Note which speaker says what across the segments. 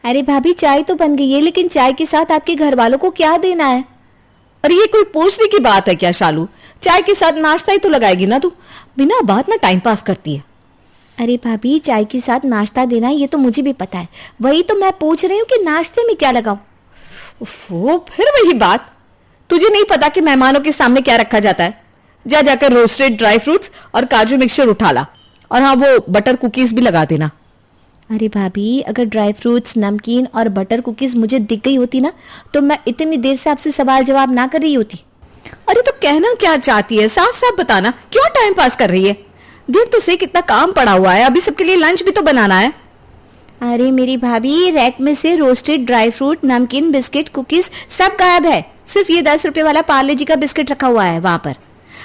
Speaker 1: अरे भाभी चाय तो बन गई है, लेकिन चाय के साथ आपके घर वालों को क्या देना है?
Speaker 2: अरे ये कोई पूछने की बात है क्या शालू? चाय के साथ नाश्ता ही तो लगाएगी ना तू। बिना बात ना टाइम पास करती है।
Speaker 1: अरे भाभी चाय के साथ नाश्ता देना है ये तो मुझे भी पता है, वही तो मैं पूछ रही हूँ कि नाश्ते में क्या लगाऊं।
Speaker 2: वो फिर वही बात, तुझे नहीं पता कि मेहमानों के सामने क्या रखा जाता है? जा जाकर रोस्टेड ड्राई फ्रूट्स और काजू मिक्सचर उठा ला, और हाँ वो बटर कुकीज भी लगा देना।
Speaker 1: अरे भाभी अगर ड्राई फ्रूट्स, नमकीन और बटर कुकीज मुझे दिख गई होती ना तो मैं इतनी देर से आपसे सवाल जवाब ना कर रही होती।
Speaker 2: अरे तो कहना क्या चाहती है, साफ साफ बताना, क्यों टाइम पास कर रही है? देख तो सही कितना काम पड़ा हुआ है, अभी सबके लिए लंच भी तो बनाना है।
Speaker 1: अरे मेरी भाभी रैक में से रोस्टेड ड्राई फ्रूट, नमकीन, बिस्किट, कुकीज सब गायब है। सिर्फ ये 10 रुपए वाला पार्ले जी का बिस्किट रखा हुआ है वहां पर।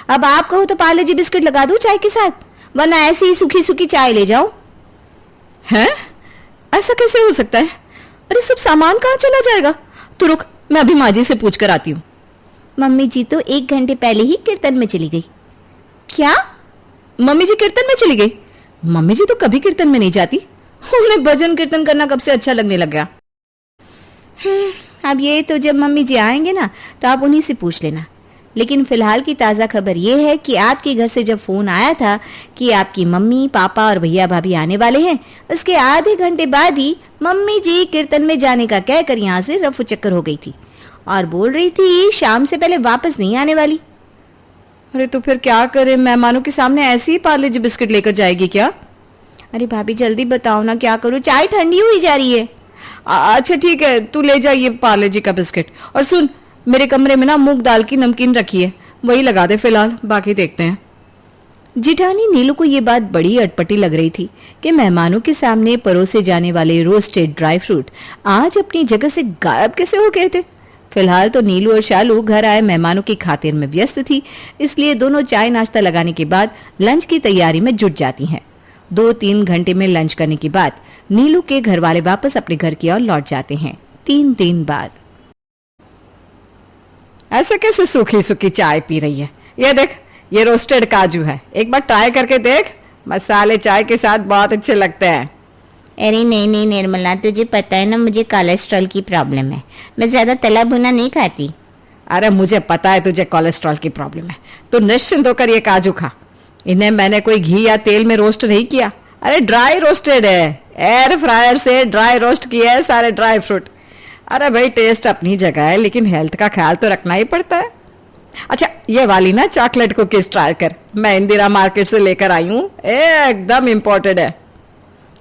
Speaker 1: अब आप कहो तो पार्ले जी बिस्किट लगा दूं चाय के साथ, वरना ऐसी ही सूखी सूखी चाय ले जाओ।
Speaker 2: हैं? ऐसा कैसे हो सकता है? अरे सब सामान कहाँ चला जाएगा? तो रुक, मैं अभी माँ जी से पूछ कर आती हूँ।
Speaker 1: मम्मी जी तो 1 घंटे पहले ही कीर्तन में चली गई।
Speaker 2: क्या? मम्मी जी कीर्तन में चली गई? मम्मी जी तो कभी कीर्तन में नहीं जाती, उन्हें भजन कीर्तन करना कब से अच्छा लगने लग गया।
Speaker 1: अब ये तो जब मम्मी जी आएंगे ना तो आप उन्हीं से पूछ लेना। लेकिन फिलहाल की ताज़ा खबर ये है कि आपके घर से जब फोन आया था कि आपकी मम्मी, पापा और भैया भाभी आने वाले हैं, उसके आधे घंटे बाद ही मम्मी जी कीर्तन में जाने का कहकर यहाँ से रफू चक्कर हो गई थी और बोल रही थी शाम से पहले वापस नहीं आने वाली।
Speaker 2: अरे तो फिर क्या करें? मेहमानों के सामने ऐसे ही पार्ले जी बिस्किट लेकर जाएगी क्या?
Speaker 1: अरे भाभी जल्दी बताओ ना, क्या करूँ? चाय ठंडी हुई जा रही है।
Speaker 2: अच्छा ठीक है, तू ले जा ये पार्ले जी का बिस्किट। और सुन, मेरे कमरे में ना मूंग दाल की नमकीन रखी है, वही लगा दे फिलहाल, बाकी देखते हैं।
Speaker 1: जिठानी नीलू को ये बात बड़ी अटपटी लग रही थी कि मेहमानों के सामने परोसे जाने वाले रोस्टेड ड्राई फ्रूट आज अपनी जगह से गायब कैसे हो गए थे। फिलहाल तो नीलू और शालू घर आए मेहमानों की खातिर में व्यस्त थी, इसलिए दोनों चाय नाश्ता लगाने के बाद लंच की तैयारी में जुट जाती हैं। 2-3 घंटे में लंच करने के बाद नीलू के घर वाले वापस अपने घर की ओर लौट जाते हैं 3 दिन बाद।
Speaker 2: ऐसे कैसे सूखी सूखी चाय पी रही है? ये देख, ये रोस्टेड काजू है, एक बार ट्राई करके देख, मसाले चाय के साथ बहुत अच्छे लगते हैं।
Speaker 1: अरे नहीं नहीं निर्मला, तुझे पता है ना मुझे कोलेस्ट्रॉल की प्रॉब्लम है, मैं ज्यादा तला भुना नहीं खाती।
Speaker 2: अरे मुझे पता है तुझे कोलेस्ट्रॉल की प्रॉब्लम है, तो निश्चिंत होकर ये काजू खा। इन्हें मैंने कोई घी या तेल में रोस्ट नहीं किया, अरे ड्राई रोस्टेड है, एयर फ्रायर से ड्राई रोस्ट किया है सारे ड्राई फ्रूट। अरे भाई टेस्ट अपनी जगह है, लेकिन हेल्थ का ख्याल तो रखना ही पड़ता है। अच्छा ये वाली ना चॉकलेट कुकीज ट्राई कर, मैं इंदिरा मार्केट से लेकर आई हूँ, एकदम इम्पोर्टेड है।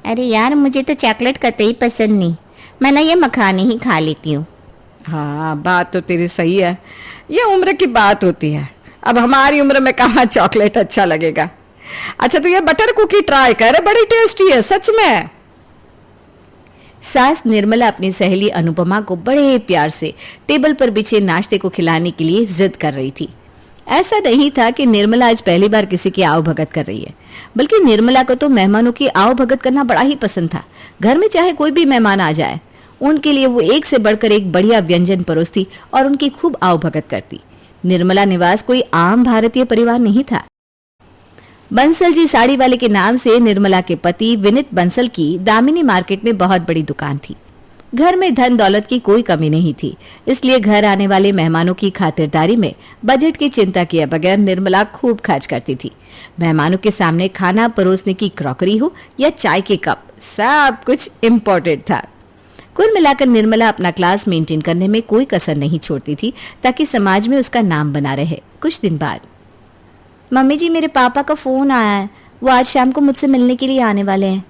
Speaker 1: अरे यार मुझे तो चॉकलेट कतई पसंद नहीं, मैं ना ये मखाने ही खा लेती हूँ।
Speaker 2: हाँ बात तो तेरी सही है, ये उम्र की बात होती है, अब हमारी उम्र में कहाँ चॉकलेट अच्छा लगेगा। अच्छा तो ये बटर कुकी ट्राई कर, बड़ी टेस्टी है सच में।
Speaker 1: सास निर्मला अपनी सहेली अनुपमा को बड़े प्यार से टेबल पर बिछे नाश्ते को खिलाने के लिए जिद कर रही थी। ऐसा नहीं था कि निर्मला आज पहली बार किसी की आओ भगत कर रही है, बल्कि निर्मला को तो मेहमानों की आओ भगत करना बड़ा ही पसंद था। घर में चाहे कोई भी मेहमान आ जाए, उनके लिए वो एक से बढ़कर एक बढ़िया व्यंजन परोसती और उनकी खूब आओ भगत करती। निर्मला निवास कोई आम भारतीय परिवार नहीं था। बंसल जी साड़ी वाले के नाम से निर्मला के पति विनित बंसल की दामिनी मार्केट में बहुत बड़ी दुकान थी। घर में धन दौलत की कोई कमी नहीं थी, इसलिए घर आने वाले मेहमानों की खातिरदारी में बजट की चिंता किए बगैर निर्मला खूब खर्च करती थी। मेहमानों के सामने खाना परोसने की क्रॉकरी हो या चाय के कप, सब कुछ इम्पोर्टेड था। कुल मिलाकर निर्मला अपना क्लास मेंटेन करने में कोई कसर नहीं छोड़ती थी, ताकि समाज में उसका नाम बना रहे। कुछ दिन बाद मम्मी जी मेरे पापा का फोन आया है, वो आज शाम को मुझसे मिलने के लिए आने वाले हैं।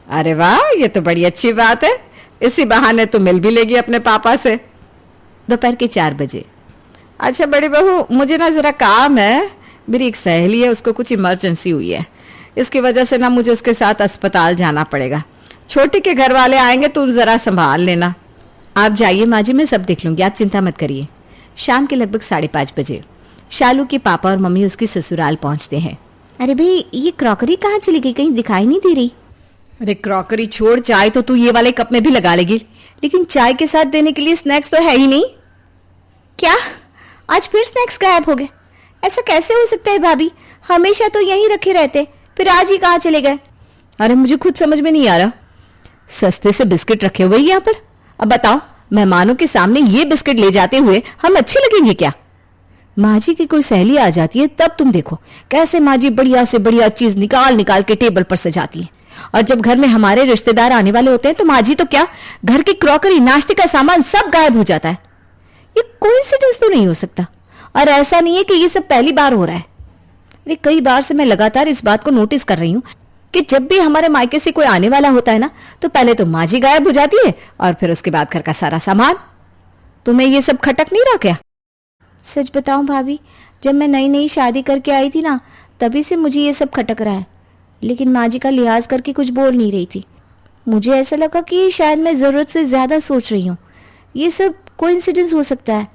Speaker 2: अरे वाह, ये तो बड़ी अच्छी बात है, इसी बहाने तो मिल भी लेगी अपने पापा से।
Speaker 1: दोपहर के 4 बजे।
Speaker 2: अच्छा बड़ी बहू, मुझे ना जरा काम है, मेरी एक सहेली है, उसको कुछ इमरजेंसी हुई है, इसकी वजह से ना मुझे उसके साथ अस्पताल जाना पड़ेगा। छोटी के घर वाले आएंगे, तुम जरा संभाल लेना।
Speaker 1: आप जाइए माँ जी, मैं सब देख लूंगी, आप चिंता मत करिए। शाम के लगभग 5:30 बजे शालू के पापा और मम्मी उसकी ससुराल पहुंचते हैं। अरे भाई ये क्रॉकरी कहाँ चली गई, कहीं दिखाई नहीं दे रही।
Speaker 2: अरे क्रॉकरी छोड़, चाय तो तू ये वाले कप में भी लगा लेगी,
Speaker 1: लेकिन चाय के साथ देने के लिए स्नैक्स तो है ही नहीं। क्या आज फिर स्नैक्स गायब हो गए? ऐसा कैसे हो सकता है भाभी, हमेशा तो यहीं रखे रहते, फिर आज ही कहाँ चले गए?
Speaker 2: अरे मुझे खुद समझ में नहीं आ रहा।
Speaker 1: सस्ते से बिस्किट रखे हुए यहाँ पर। अब बताओ, मेहमानों के सामने ये बिस्किट ले जाते हुए हम अच्छे लगेंगे क्या? माँ जी की कोई सहेली आ जाती है तब तुम देखो कैसे माँ जी बढ़िया से बढ़िया चीज निकाल निकाल के टेबल पर सजाती है। और जब घर में हमारे रिश्तेदार आने वाले होते हैं तो माँ जी तो क्या, घर की क्रॉकरी, नाश्ते का सामान सब गायब हो जाता है। ये कोइंसिडेंस तो नहीं हो सकता। और ऐसा नहीं है कि ये सब पहली बार हो रहा है। अरे कई बार से मैं लगातार इस बात को नोटिस कर रही हूँ कि जब भी हमारे मायके से कोई आने वाला होता है ना, तो पहले तो माँ जी गायब हो जाती है और फिर उसके बाद घर का सारा सामान। तुम्हें ये सब खटक नहीं रहा क्या? सच बताऊं भाभी, जब मैं नई नई शादी करके आई थी ना, तभी से मुझे ये सब खटक रहा है। लेकिन माँ जी का लिहाज करके कुछ बोल नहीं रही थी। मुझे ऐसा लगा कि शायद मैं ज़रूरत से ज़्यादा सोच रही हूँ। ये सब कोइंसिडेंस हो सकता है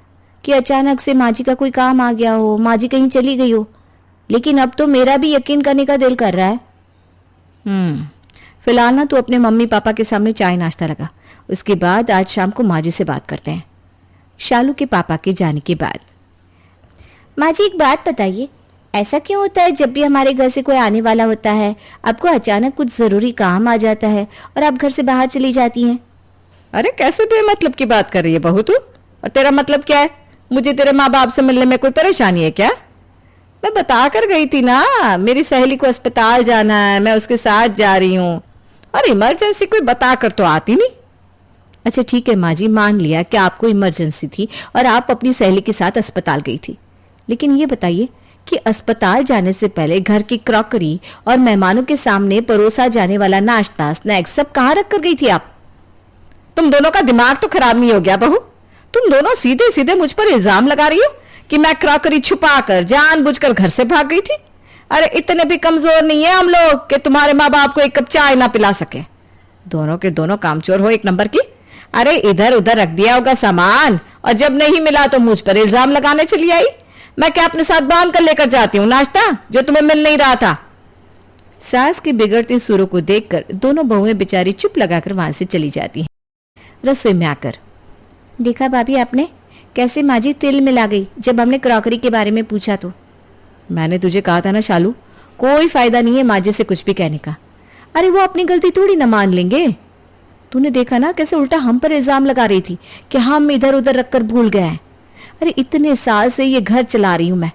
Speaker 1: कि अचानक से माँ जी का कोई काम आ गया हो, माँ जी कहीं चली गई हो। लेकिन अब तो मेरा भी यकीन करने का दिल कर रहा है। फिलहाल ना तू अपने मम्मी पापा के सामने चाय नाश्ता लगा, उसके बाद आज शाम को माँ जी से बात करते हैं। शालू के पापा के जाने के बाद, माँ जी एक बात बताइए, ऐसा क्यों होता है जब भी हमारे घर से कोई आने वाला होता है, आपको अचानक कुछ ज़रूरी काम आ जाता है और आप घर से बाहर चली जाती हैं?
Speaker 2: अरे कैसे बेमतलब की बात कर रही है बहू तू? और तेरा मतलब क्या है? मुझे तेरे माँ बाप से मिलने में कोई परेशानी है क्या? मैं बता कर गई थी ना, मेरी सहेली को अस्पताल जाना है, मैं उसके साथ जा रही हूँ। और इमरजेंसी कोई बता कर तो आती नहीं।
Speaker 1: अच्छा ठीक है माँ जी, मान लिया कि आपको इमरजेंसी थी और आप अपनी सहेली के साथ अस्पताल गई थी। लेकिन ये बताइए कि अस्पताल जाने से पहले घर की क्रॉकरी और मेहमानों के सामने परोसा जाने वाला नाश्ता, स्नैक्स सब कहाँ रख कर गई थी आप?
Speaker 2: तुम दोनों का दिमाग तो खराब नहीं हो गया बहू? तुम दोनों सीधे सीधे मुझ पर इल्जाम लगा रही हो कि मैं क्रॉकरी छुपाकर जानबूझकर घर से भाग गई थी। अरे इतने भी कमजोर नहीं है हम लोग कि तुम्हारे माँ बाप को एक कप चाय ना पिला सके। दोनों के दोनों कामचोर हो एक नंबर की। अरे इधर उधर रख दिया होगा सामान और जब नहीं मिला तो मुझ पर इल्जाम लगाने चली आई। मैं क्या अपने साथ बांध कर लेकर जाती हूँ नाश्ता जो तुम्हें मिल नहीं रहा था?
Speaker 1: सास के बिगड़ते सुरों को देखकर दोनों बहुएं बेचारी चुप लगाकर वहां से चली जाती हैं। रसोई में आकर, देखा भाभी आपने कैसे माँ जी तिल मिला गई जब हमने क्रॉकरी के बारे में पूछा तो?
Speaker 2: मैंने तुझे कहा था ना शालू, कोई फायदा नहीं है माँ जी से कुछ भी कहने का।
Speaker 1: अरे वो अपनी गलती थोड़ी ना मान लेंगे। तूने देखा ना कैसे उल्टा हम पर इल्जाम लगा रही थी कि हम इधर उधर रखकर भूल गए हैं। अरे इतने साल से ये घर चला रही हूं मैं,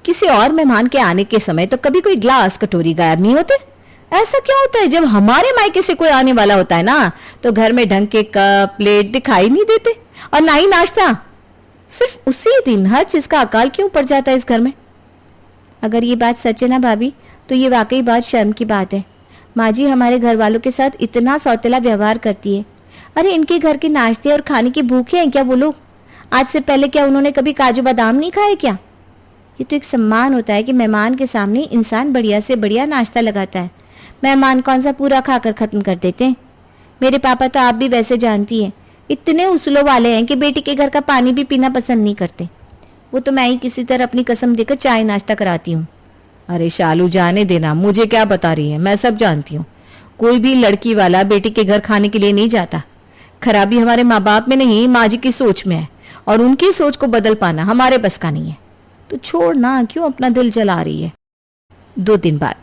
Speaker 1: किसी और मेहमान के आने के समय तो कभी कोई ग्लास कटोरी गायब नहीं होते। ऐसा क्यों होता है जब हमारे मायके से कोई आने वाला होता है ना, तो घर में ढंग के कप प्लेट दिखाई नहीं देते और ना ही नाश्ता। सिर्फ उसी दिन हर चीज का अकाल क्यों पड़ जाता है इस घर में? अगर ये बात सच है ना भाभी, तो ये वाकई बात शर्म की बात है। माँ जी हमारे घर वालों के साथ इतना सौतेला व्यवहार करती है। अरे इनके घर के नाश्ते और खाने की भूखे हैं क्या वो लोग? आज से पहले क्या उन्होंने कभी काजू बादाम नहीं खाए क्या? ये तो एक सम्मान होता है कि मेहमान के सामने इंसान बढ़िया से बढ़िया नाश्ता लगाता है। मेहमान कौन सा पूरा खाकर खत्म कर देते हैं। मेरे पापा तो आप भी वैसे जानती हैं, इतने उसूलों वाले हैं कि बेटी के घर का पानी भी पीना पसंद नहीं करते। वो तो मैं ही किसी तरह अपनी कसम देकर चाय नाश्ता कराती हूँ।
Speaker 2: अरे शालू जाने देना, मुझे क्या बता रही है, मैं सब जानती हूँ। कोई भी लड़की वाला बेटी के घर खाने के लिए नहीं जाता। खराबी हमारे माँ बाप में नहीं, माँ जी की सोच में है और उनकी सोच को बदल पाना हमारे बस का नहीं है।
Speaker 1: तो छोड़ ना, क्यों अपना दिल जला रही है? 2 दिन बाद,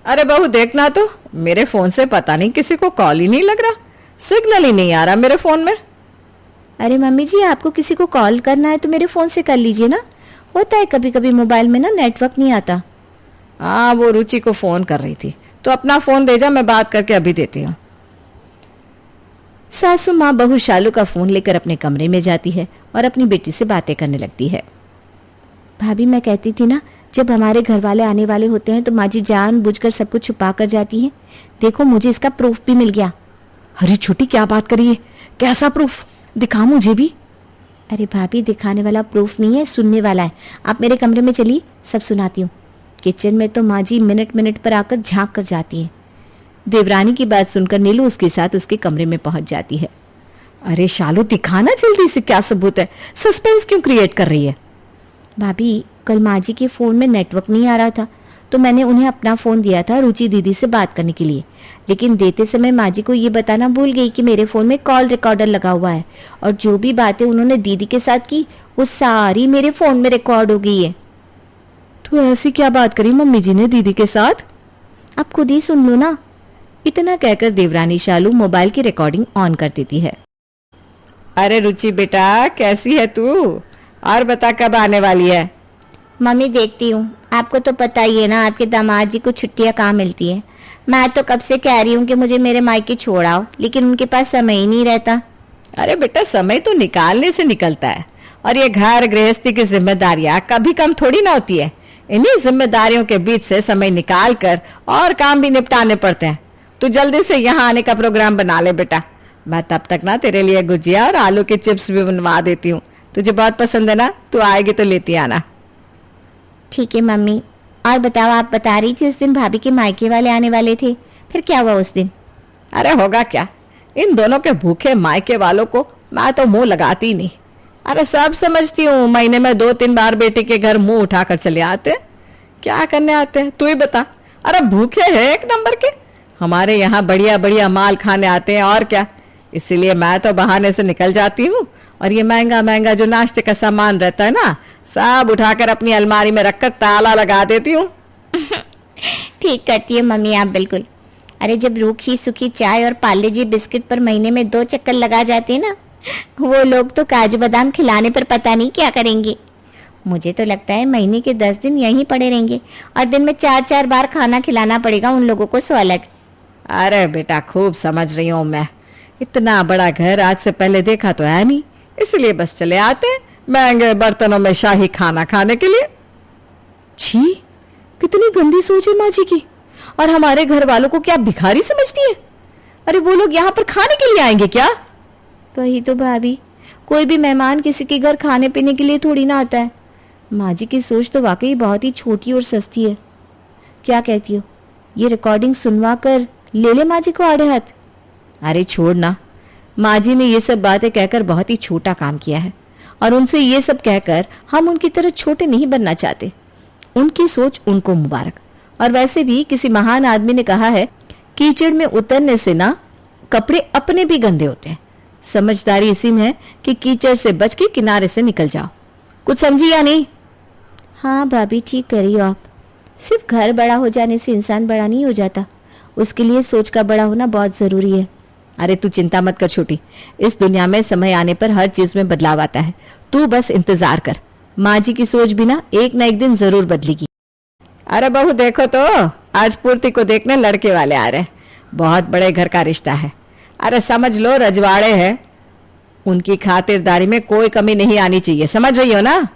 Speaker 2: अरे बहू देखना तो मेरे फोन से पता नहीं किसी को कॉल ही नहीं लग रहा, सिग्नल ही नहीं आ रहा मेरे फोन में।
Speaker 1: अरे मम्मी जी, आपको किसी को कॉल करना है तो मेरे फोन से कर लीजिए ना। होता है कभी कभी मोबाइल में ना नेटवर्क नहीं आता।
Speaker 2: हाँ वो रुचि को फोन कर रही थी, तो अपना फोन दे जा, मैं बात करके अभी देती हूँ।
Speaker 1: सासू माँ बहू शालू का फोन लेकर अपने कमरे में जाती है और अपनी बेटी से बातें करने लगती है। भाभी मैं कहती थी ना, जब हमारे घर वाले आने वाले होते हैं तो माँ जी जानबूझकर सब कुछ छुपा कर जाती है। देखो मुझे इसका प्रूफ भी मिल गया।
Speaker 2: अरे छोटी क्या बात करिए, कैसा प्रूफ? दिखा मुझे भी।
Speaker 1: अरे भाभी दिखाने वाला प्रूफ नहीं है, सुनने वाला है। आप मेरे कमरे में चलिए, सब सुनाती हूँ। किचन में तो माँ जी मिनट मिनट पर आकर झांक कर जाती है। देवरानी की बात सुनकर नीलू उसके साथ उसके कमरे में पहुंच जाती है।
Speaker 2: अरे शालू दिखाना जल्दी से, क्या सबूत है? सस्पेंस क्यों क्रिएट कर रही है?
Speaker 1: भाभी कल माँ जी के फ़ोन में नेटवर्क नहीं आ रहा था, तो मैंने उन्हें अपना फ़ोन दिया था रुचि दीदी से बात करने के लिए। लेकिन देते समय माँ जी को ये बताना भूल गई कि मेरे फ़ोन में कॉल रिकॉर्डर लगा हुआ है और जो भी बातें उन्होंने दीदी के साथ की वो सारी मेरे फ़ोन में रिकॉर्ड हो गई है।
Speaker 2: तो ऐसी क्या बात करी मम्मी जी ने दीदी के साथ?
Speaker 1: आप खुद ही सुन लो ना। इतना कहकर देवरानी शालू मोबाइल की रिकॉर्डिंग ऑन कर देती है।
Speaker 2: अरे रुचि बेटा, कैसी है तू? और बता कब आने वाली है?
Speaker 3: मम्मी देखती हूँ, आपको तो पता ही है ना आपके दामाद जी को छुट्टियाँ कहाँ मिलती है। मैं तो कब से कह रही हूँ कि मुझे मेरे मायके छोड़ाओ, लेकिन उनके पास समय ही नहीं रहता।
Speaker 2: अरे बेटा, समय तो निकालने से निकलता है, और ये घर गृहस्थी की जिम्मेदारियां कभी कम थोड़ी ना होती है। इन्हीं जिम्मेदारियों के बीच से समय निकाल कर और काम भी निपटाने पड़ते हैं। तू जल्दी से यहाँ आने का प्रोग्राम बना ले बेटा। मैं तब तक ना तेरे लिए गुजिया और आलू के चिप्स भी बनवा देती हूँ। तुझे बहुत पसंद है ना, तू आएगी तो लेती आना।
Speaker 3: ठीक है मम्मी। और बताओ, आप बता रही थी उस दिन भाभी के मायके वाले आने वाले थे, फिर क्या हुआ उस दिन?
Speaker 2: अरे होगा क्या, इन दोनों के भूखे मायके वालों को मैं तो मुंह लगाती नहीं। अरे सब समझती हूँ, महीने में 2-3 बार बेटी के घर मुंह उठाकर चले आते। क्या करने आते हैं तू ही बता। अरे भूखे हैं एक नंबर के। हमारे यहाँ बढ़िया बढ़िया माल खाने आते हैं, और क्या। इसीलिए मैं तो बहाने से निकल जाती हूँ, और ये महंगा महंगा जो नाश्ते का सामान रहता है ना, सब उठाकर अपनी अलमारी में रखकर ताला लगा देती हूँ।
Speaker 3: ठीक करती है मम्मी आप बिल्कुल। अरे जब रूखी सूखी चाय और पार्ले जी बिस्किट पर महीने में 2 चक्कर लगा जाते हैं ना, वो लोग तो काजू बादाम खिलाने पर पता नहीं क्या करेंगे। मुझे तो लगता है महीने के 10 दिन यहीं पड़े रहेंगे, और दिन में 4-4 बार खाना खिलाना पड़ेगा उन लोगों को, सो अलग।
Speaker 2: अरे बेटा, खूब समझ रही हूँ मैं। इतना बड़ा घर आज से पहले देखा तो है नहीं, इसलिए बस चले आते हैं महंगे बर्तनों में शाही खाना खाने के लिए।
Speaker 1: छी, कितनी गंदी सोच है माँ जी की। और हमारे घर वालों को क्या भिखारी समझती है? अरे वो लोग यहाँ पर खाने के लिए आएंगे क्या? वही तो भाभी, कोई भी मेहमान किसी के घर खाने पीने के लिए थोड़ी ना आता है। माँ जी की सोच तो वाकई बहुत ही छोटी और सस्ती है। क्या कहती हो, ये रिकॉर्डिंग सुनवा कर ले ले माँ जी को आड़े हाथ? अरे छोड़ ना, माँ जी ने ये सब बातें कहकर बहुत ही छोटा काम किया है, और उनसे ये सब कहकर हम उनकी तरह छोटे नहीं बनना चाहते। उनकी सोच उनको मुबारक। और वैसे भी किसी महान आदमी ने कहा है, कीचड़ में उतरने से ना कपड़े अपने भी गंदे होते हैं। समझदारी इसी में है कि कीचड़ से बच के किनारे से निकल जाओ। कुछ समझी या नहीं? हाँ भाभी, ठीक कह रही हो आप। सिर्फ घर बड़ा हो जाने से इंसान बड़ा नहीं हो जाता, उसके लिए सोच का बड़ा होना बहुत जरूरी है। अरे तू चिंता मत कर छोटी, इस दुनिया में समय आने पर हर चीज में बदलाव आता है। तू बस इंतजार कर, माँ जी की सोच भी ना एक दिन जरूर बदलेगी।
Speaker 2: अरे बहू देखो तो, आज पूर्ति को देखने लड़के वाले आ रहे हैं। बहुत बड़े घर का रिश्ता है। अरे समझ लो रजवाड़े हैं, उनकी खातिरदारी में कोई कमी नहीं आनी चाहिए। समझ रही हो ना?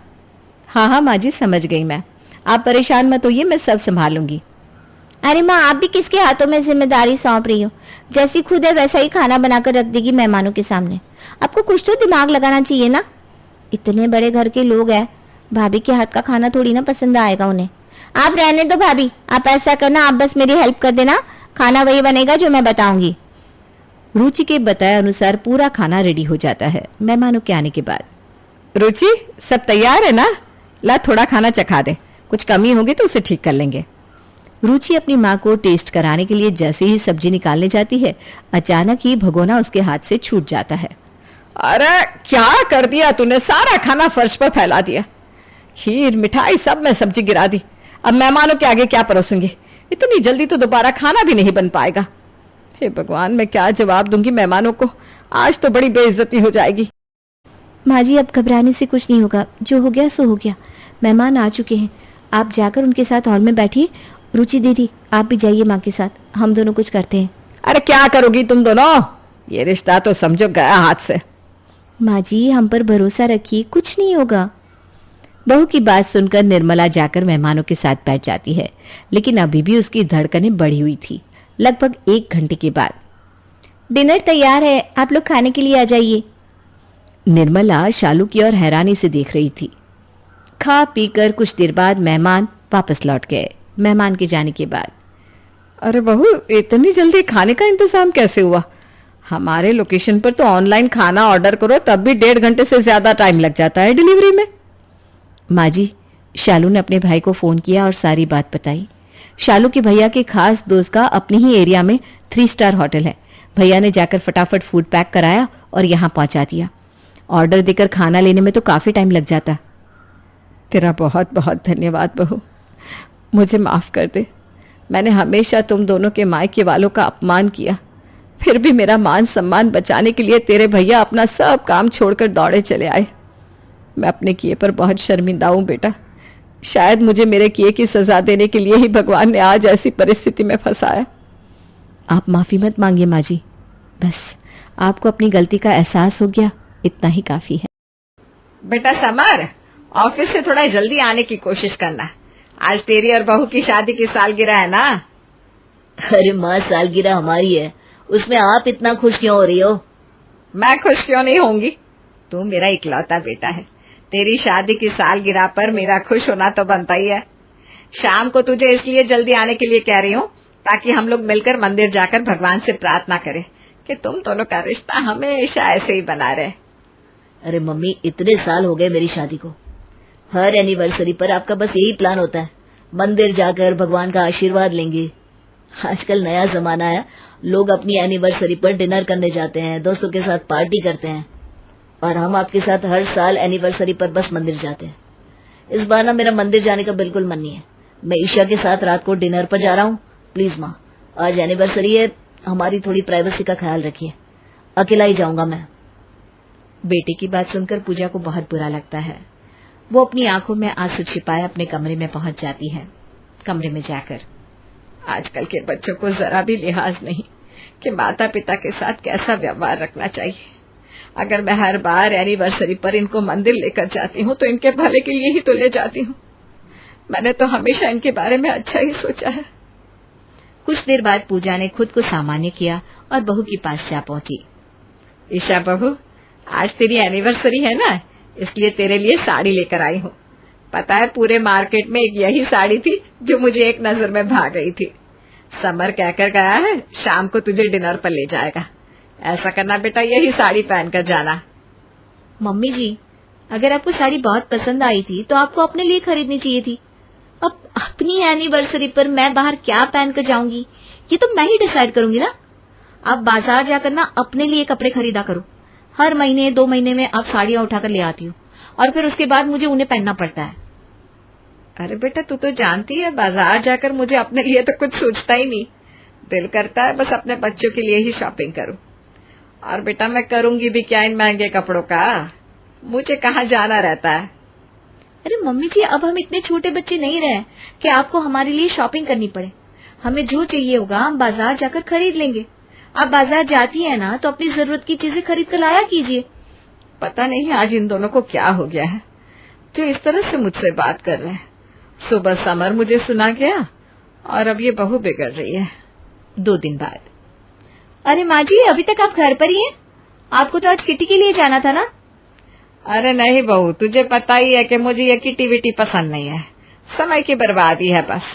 Speaker 1: हाँ हाँ माँ जी, समझ गई मैं। आप परेशान मत होइए, मैं सब संभालूंगी।
Speaker 3: अरे माँ, आप भी किसके हाथों में जिम्मेदारी सौंप रही हो? जैसी खुद है वैसा ही खाना बनाकर रख देगी मेहमानों के सामने। आपको कुछ तो दिमाग लगाना चाहिए ना। इतने बड़े घर के लोग हैं, भाभी के हाथ का खाना थोड़ी ना पसंद आएगा उन्हें। आप रहने दो भाभी, आप ऐसा करना, आप बस मेरी हेल्प कर देना, खाना वही बनेगा जो मैं बताऊंगी।
Speaker 1: रुचि के बताए अनुसार पूरा खाना रेडी हो जाता है मेहमानों के आने के बाद।
Speaker 2: रुचि, सब तैयार है ना? ला थोड़ा खाना चखा दे, कुछ कमी होगी तो उसे ठीक कर लेंगे।
Speaker 1: रुचि अपनी माँ को टेस्ट कराने के लिए जैसे ही सब्जी निकालने जाती है, अचानक ही भगोना उसके हाथ से छूट जाता है।
Speaker 2: अरे क्या कर दिया तूने, सारा खाना फर्श पर फैला दिया। खीर मिठाई सब में सब्जी गिरा दी। अब मेहमानों के आगे क्या परोसूंगी? इतनी जल्दी तो दोबारा खाना भी नहीं बन पाएगा। हे भगवान, मैं क्या जवाब दूंगी मेहमानों को? आज तो बड़ी बेइज्जती हो जाएगी।
Speaker 1: माँ जी, अब घबराने से कुछ नहीं होगा, जो हो गया सो हो गया। मेहमान आ चुके हैं, आप जाकर उनके साथ हॉल में बैठिए। रुचि दीदी, आप भी जाइए माँ के साथ, हम दोनों कुछ करते हैं।
Speaker 2: अरे क्या करोगी तुम दोनों? ये रिश्ता तो समझो गया हाथ से।
Speaker 1: माँ जी, हम पर भरोसा रखिए, कुछ नहीं होगा। बहू की बात सुनकर निर्मला जाकर मेहमानों के साथ बैठ जाती है, लेकिन अभी भी उसकी धड़कनें बढ़ी हुई थी। लगभग 1 घंटे के बाद
Speaker 3: डिनर तैयार है, आप लोग खाने के लिए आ जाइए।
Speaker 1: निर्मला शालू की ओर हैरानी से देख रही थी। खा पीकर कुछ देर बाद मेहमान वापस लौट गए। मेहमान के जाने के बाद,
Speaker 2: अरे बहू, इतनी जल्दी खाने का इंतजाम कैसे हुआ? हमारे लोकेशन पर तो ऑनलाइन खाना ऑर्डर करो तब भी 1.5 घंटे से ज्यादा टाइम लग जाता है डिलीवरी में।
Speaker 1: माँ जी, शालू ने अपने भाई को फोन किया और सारी बात बताई। शालू के भैया के खास दोस्त का अपने ही एरिया में 3 स्टार होटल है। भैया ने जाकर फटाफट फूड पैक कराया और यहाँ पहुंचा दिया। ऑर्डर देकर खाना लेने में तो काफी टाइम लग जाता।
Speaker 2: तेरा बहुत बहुत धन्यवाद बहू, मुझे माफ कर दे। मैंने हमेशा तुम दोनों के मायके वालों का अपमान किया, फिर भी मेरा मान सम्मान बचाने के लिए तेरे भैया अपना सब काम छोड़कर दौड़े चले आए। मैं अपने किए पर बहुत शर्मिंदा हूं बेटा। शायद मुझे मेरे किए की सजा देने के लिए ही भगवान ने आज ऐसी परिस्थिति में फंसाया।
Speaker 1: आप माफी मत मांगिए माँ जी, बस आपको अपनी गलती का एहसास हो गया, इतना ही काफी है।
Speaker 2: बेटा समर, ऑफिस से थोड़ा जल्दी आने की कोशिश करना। आज तेरी और बहू की शादी की सालगिरह है ना।
Speaker 4: अरे माँ, सालगिरह हमारी है, उसमें आप इतना खुश क्यों हो रही हो?
Speaker 2: मैं खुश क्यों नहीं होंगी? तू मेरा इकलौता बेटा है। तेरी शादी की सालगिरह पर मेरा खुश होना तो बनता ही है। शाम को तुझे इसलिए जल्दी आने के लिए कह रही हूँ ताकि हम लोग मिलकर मंदिर जाकर भगवान से प्रार्थना करें कि तुम दोनों का रिश्ता हमेशा ऐसे ही बना रहे।
Speaker 4: अरे मम्मी, इतने साल हो गए मेरी शादी को, हर एनिवर्सरी पर आपका बस यही प्लान होता है, मंदिर जाकर भगवान का आशीर्वाद लेंगे। आजकल नया जमाना है, लोग अपनी एनिवर्सरी पर डिनर करने जाते हैं, दोस्तों के साथ पार्टी करते हैं, और हम आपके साथ हर साल एनिवर्सरी पर बस मंदिर जाते हैं। इस बार ना मेरा मंदिर जाने का बिल्कुल मन नहीं है। मैं ईशा के साथ रात को डिनर पर जा रहा हूँ। प्लीज माँ, आज एनिवर्सरी है, हमारी थोड़ी प्राइवेसी का ख्याल रखिए। अकेला ही जाऊंगा मैं।
Speaker 1: बेटे की बात सुनकर पूजा को बहुत बुरा लगता है। वो अपनी आंखों में आंसू छिपाए अपने कमरे में पहुंच जाती है। कमरे में जाकर
Speaker 2: आजकल के बच्चों को जरा भी लिहाज नहीं कि माता पिता के साथ कैसा व्यवहार रखना चाहिए। अगर मैं हर बार एनिवर्सरी पर इनको मंदिर लेकर जाती हूँ तो इनके भले के लिए ही तो ले जाती हूँ। मैंने तो हमेशा इनके बारे में अच्छा ही सोचा है।
Speaker 1: कुछ देर बाद पूजा ने खुद को सामान्य किया और बहू के पास जा पहुंची।
Speaker 2: ईशा बहू, आज तेरी एनिवर्सरी है ना, इसलिए तेरे लिए साड़ी लेकर आई हूँ। पता है पूरे मार्केट में एक यही साड़ी थी जो मुझे एक नजर में भा गई थी। समर कहकर गया है शाम को तुझे डिनर पर ले जाएगा। ऐसा करना बेटा, यही साड़ी पहनकर जाना।
Speaker 1: मम्मी जी, अगर आपको साड़ी बहुत पसंद आई थी तो आपको अपने लिए खरीदनी चाहिए थी। अब अपनी एनिवर्सरी पर मैं बाहर क्या पहनकर जाऊंगी ये तो मैं ही डिसाइड करूंगी ना। आप बाजार जाकर ना अपने लिए कपड़े खरीदा करो। हर महीने 2 महीने में आप साड़ियां उठाकर ले आती हो और फिर उसके बाद मुझे उन्हें पहनना पड़ता है।
Speaker 2: अरे बेटा, तू तो जानती है बाजार जाकर मुझे अपने लिए तो कुछ सोचता ही नहीं। दिल करता है बस अपने बच्चों के लिए ही शॉपिंग करूं। और बेटा मैं करूंगी भी क्या इन महंगे कपड़ों का, मुझे कहाँ जाना रहता है।
Speaker 1: अरे मम्मी जी, अब हम इतने छोटे बच्चे नहीं रहे कि आपको हमारे लिए शॉपिंग करनी पड़े। हमें जो चाहिए होगा हम बाजार जाकर खरीद लेंगे। आप बाजार जाती है ना तो अपनी जरूरत की चीजें खरीद कर लाया कीजिए।
Speaker 2: पता नहीं आज इन दोनों को क्या हो गया है जो इस तरह से मुझसे बात कर रहे हैं। सुबह समर मुझे सुना गया और अब ये बहू बिगड़ रही है।
Speaker 1: 2 दिन बाद। अरे माँ जी, अभी तक आप घर पर ही हैं? आपको तो आज किटी के लिए जाना था ना।
Speaker 2: अरे नहीं बहू, तुझे पता ही है कि मुझे ये किटी विटी पसंद नहीं है। समय की बर्बादी है बस।